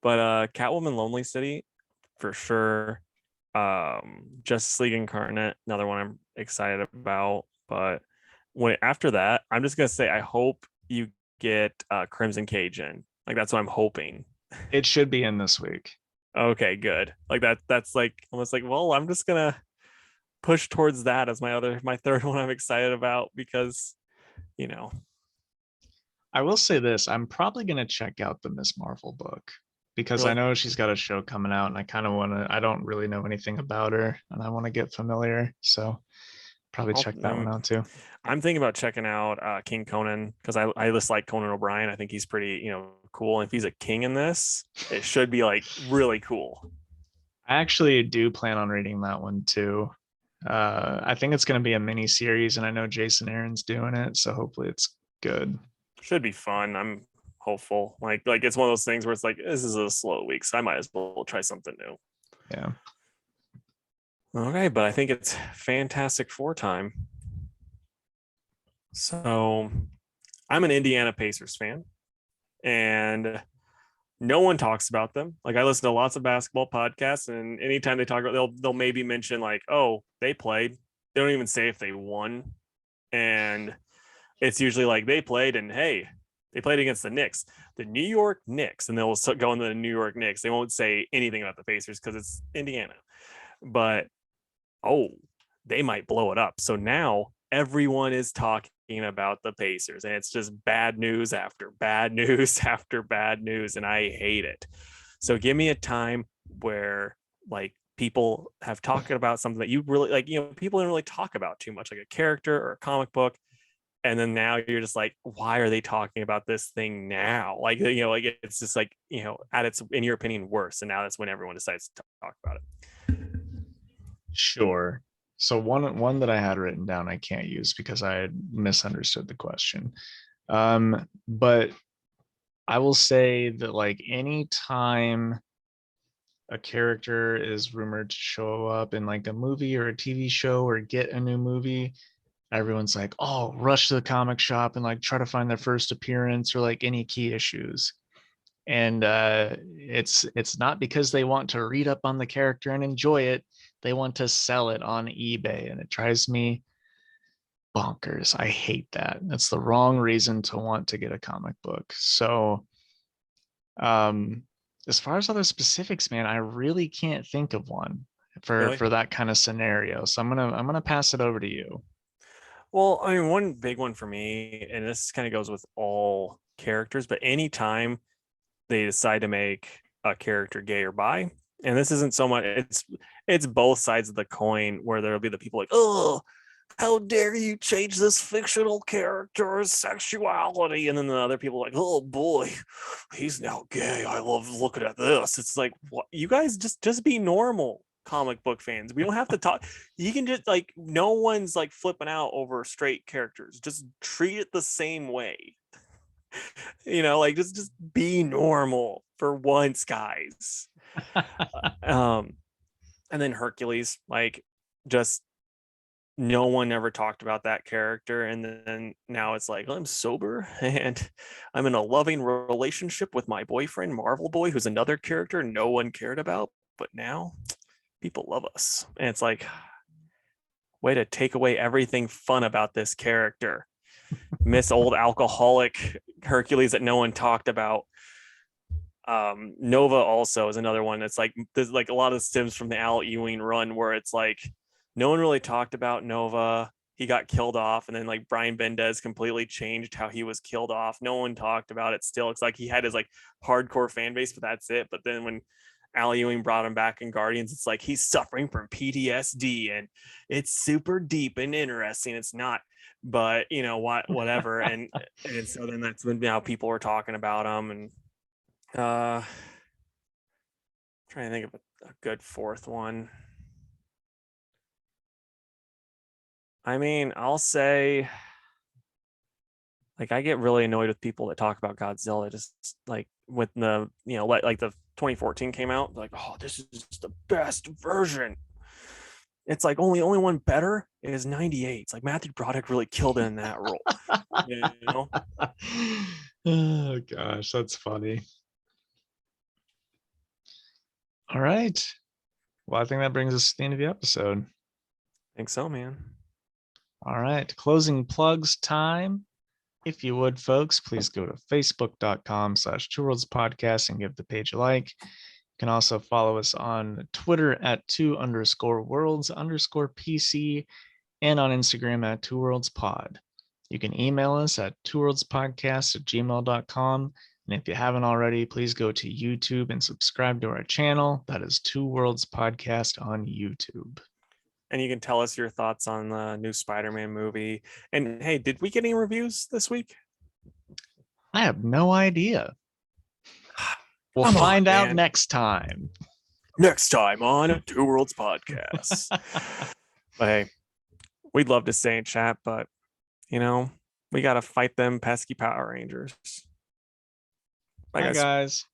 [SPEAKER 1] But Catwoman Lonely City for sure. Justice League Incarnate, another one I'm excited about. But when after that, I'm just gonna say I hope you get Crimson Cage in. Like that's what I'm hoping.
[SPEAKER 2] It should be in this week.
[SPEAKER 1] Okay, good. Like that's like almost like, well, I'm just gonna push towards that as my third one I'm excited about because you know.
[SPEAKER 2] I will say this, I'm probably going to check out the Miss Marvel book because I
[SPEAKER 1] Really,
[SPEAKER 2] know she's got a show coming out and I kind of want to, I don't really know anything about her and I want to get familiar. So probably check that one out too.
[SPEAKER 1] I'm thinking about checking out King Conan because I just like Conan O'Brien. I think he's pretty, cool. And if he's a king in this, it should be like really cool.
[SPEAKER 2] I actually do plan on reading that one too. I think it's going to be a mini series and I know Jason Aaron's doing it. So hopefully it's good.
[SPEAKER 1] Should be fun. I'm hopeful. Like it's one of those things where it's like this is a slow week, so I might as well try something new.
[SPEAKER 2] Yeah.
[SPEAKER 1] Okay, but I think it's Fantastic Four time. So I'm an Indiana Pacers fan, and no one talks about them. Like I listen to lots of basketball podcasts, and anytime they talk about, they'll maybe mention like, oh, they played. They don't even say if they won, and it's usually like they played, and hey, they played against the Knicks, the New York Knicks, and they'll go into the New York Knicks. They won't say anything about the Pacers because it's Indiana. But oh, they might blow it up. So now everyone is talking about the Pacers, and it's just bad news after bad news after bad news, and I hate it. So give me a time where like people have talked about something that you really like, people don't really talk about too much, like a character or a comic book. And then now you're just like, why are they talking about this thing now? Like, like it's just like, at its, in your opinion, worse. And now that's when everyone decides to talk about it.
[SPEAKER 2] Sure. So one that I had written down I can't use because I had misunderstood the question. But I will say that like anytime a character is rumored to show up in like a movie or a TV show or get a new movie, everyone's like, oh, rush to the comic shop and like try to find their first appearance or like any key issues. And it's not because they want to read up on the character and enjoy it. They want to sell it on eBay, and it drives me bonkers. I hate that. That's the wrong reason to want to get a comic book. So um as far as other specifics, man, I really can't think of one
[SPEAKER 1] Really?
[SPEAKER 2] for that kind of scenario. So I'm gonna pass it over to you.
[SPEAKER 1] Well, I mean, one big one for me, and this kind of goes with all characters, but anytime they decide to make a character gay or bi, and this isn't so much, it's both sides of the coin where there'll be the people like, oh, how dare you change this fictional character's sexuality? And then the other people like, oh boy, he's now gay. I love looking at this. It's like, what? You guys just be normal comic book fans. We don't have to talk. You can just like, no one's like flipping out over straight characters. Just treat it the same way. Like just be normal for once, guys. Um, and then Hercules, like just no one ever talked about that character, and then now it's like I'm sober and I'm in a loving relationship with my boyfriend Marvel Boy, who's another character no one cared about, but now people love us. And it's like, way to take away everything fun about this character. Miss old alcoholic Hercules that no one talked about. Nova also is another one that's like, there's like a lot of stems from the Al Ewing run where it's like no one really talked about Nova. He got killed off, and then like Brian Bendez completely changed how he was killed off. No one talked about it still. It's like he had his like hardcore fan base, but that's it. But then when Al Ewing brought him back in Guardians, it's like he's suffering from PTSD, and it's super deep and interesting. It's not, but whatever. And so then that's when now people were talking about him, and trying to think of a good fourth one. I mean, I'll say, like, I get really annoyed with people that talk about Godzilla, just like with the, like the 2014 came out, like, oh, this is the best version. It's like only one better is 98. It's like Matthew Broderick really killed it in that role. You know?
[SPEAKER 2] Oh gosh, that's funny. All right. Well, I think that brings us to the end of the episode.
[SPEAKER 1] I think so, man.
[SPEAKER 2] All right. Closing plugs time. If you would, folks, please go to facebook.com/2worldspodcast and give the page a like. You can also follow us on Twitter at 2_worlds_PC and on Instagram at 2worldspod. You can email us at 2worldspodcast@gmail.com. And if you haven't already, please go to YouTube and subscribe to our channel. That is 2 Worlds Podcast on YouTube.
[SPEAKER 1] And you can tell us your thoughts on the new Spider-Man movie. And hey, did we get any reviews this week?
[SPEAKER 2] I have no idea. We'll
[SPEAKER 1] Come on,
[SPEAKER 2] find out
[SPEAKER 1] man.
[SPEAKER 2] next time.
[SPEAKER 1] Next time on 2 Worlds Podcast. But hey, we'd love to stay in chat, but you know, we got to fight them pesky Power Rangers.
[SPEAKER 2] Bye, guys.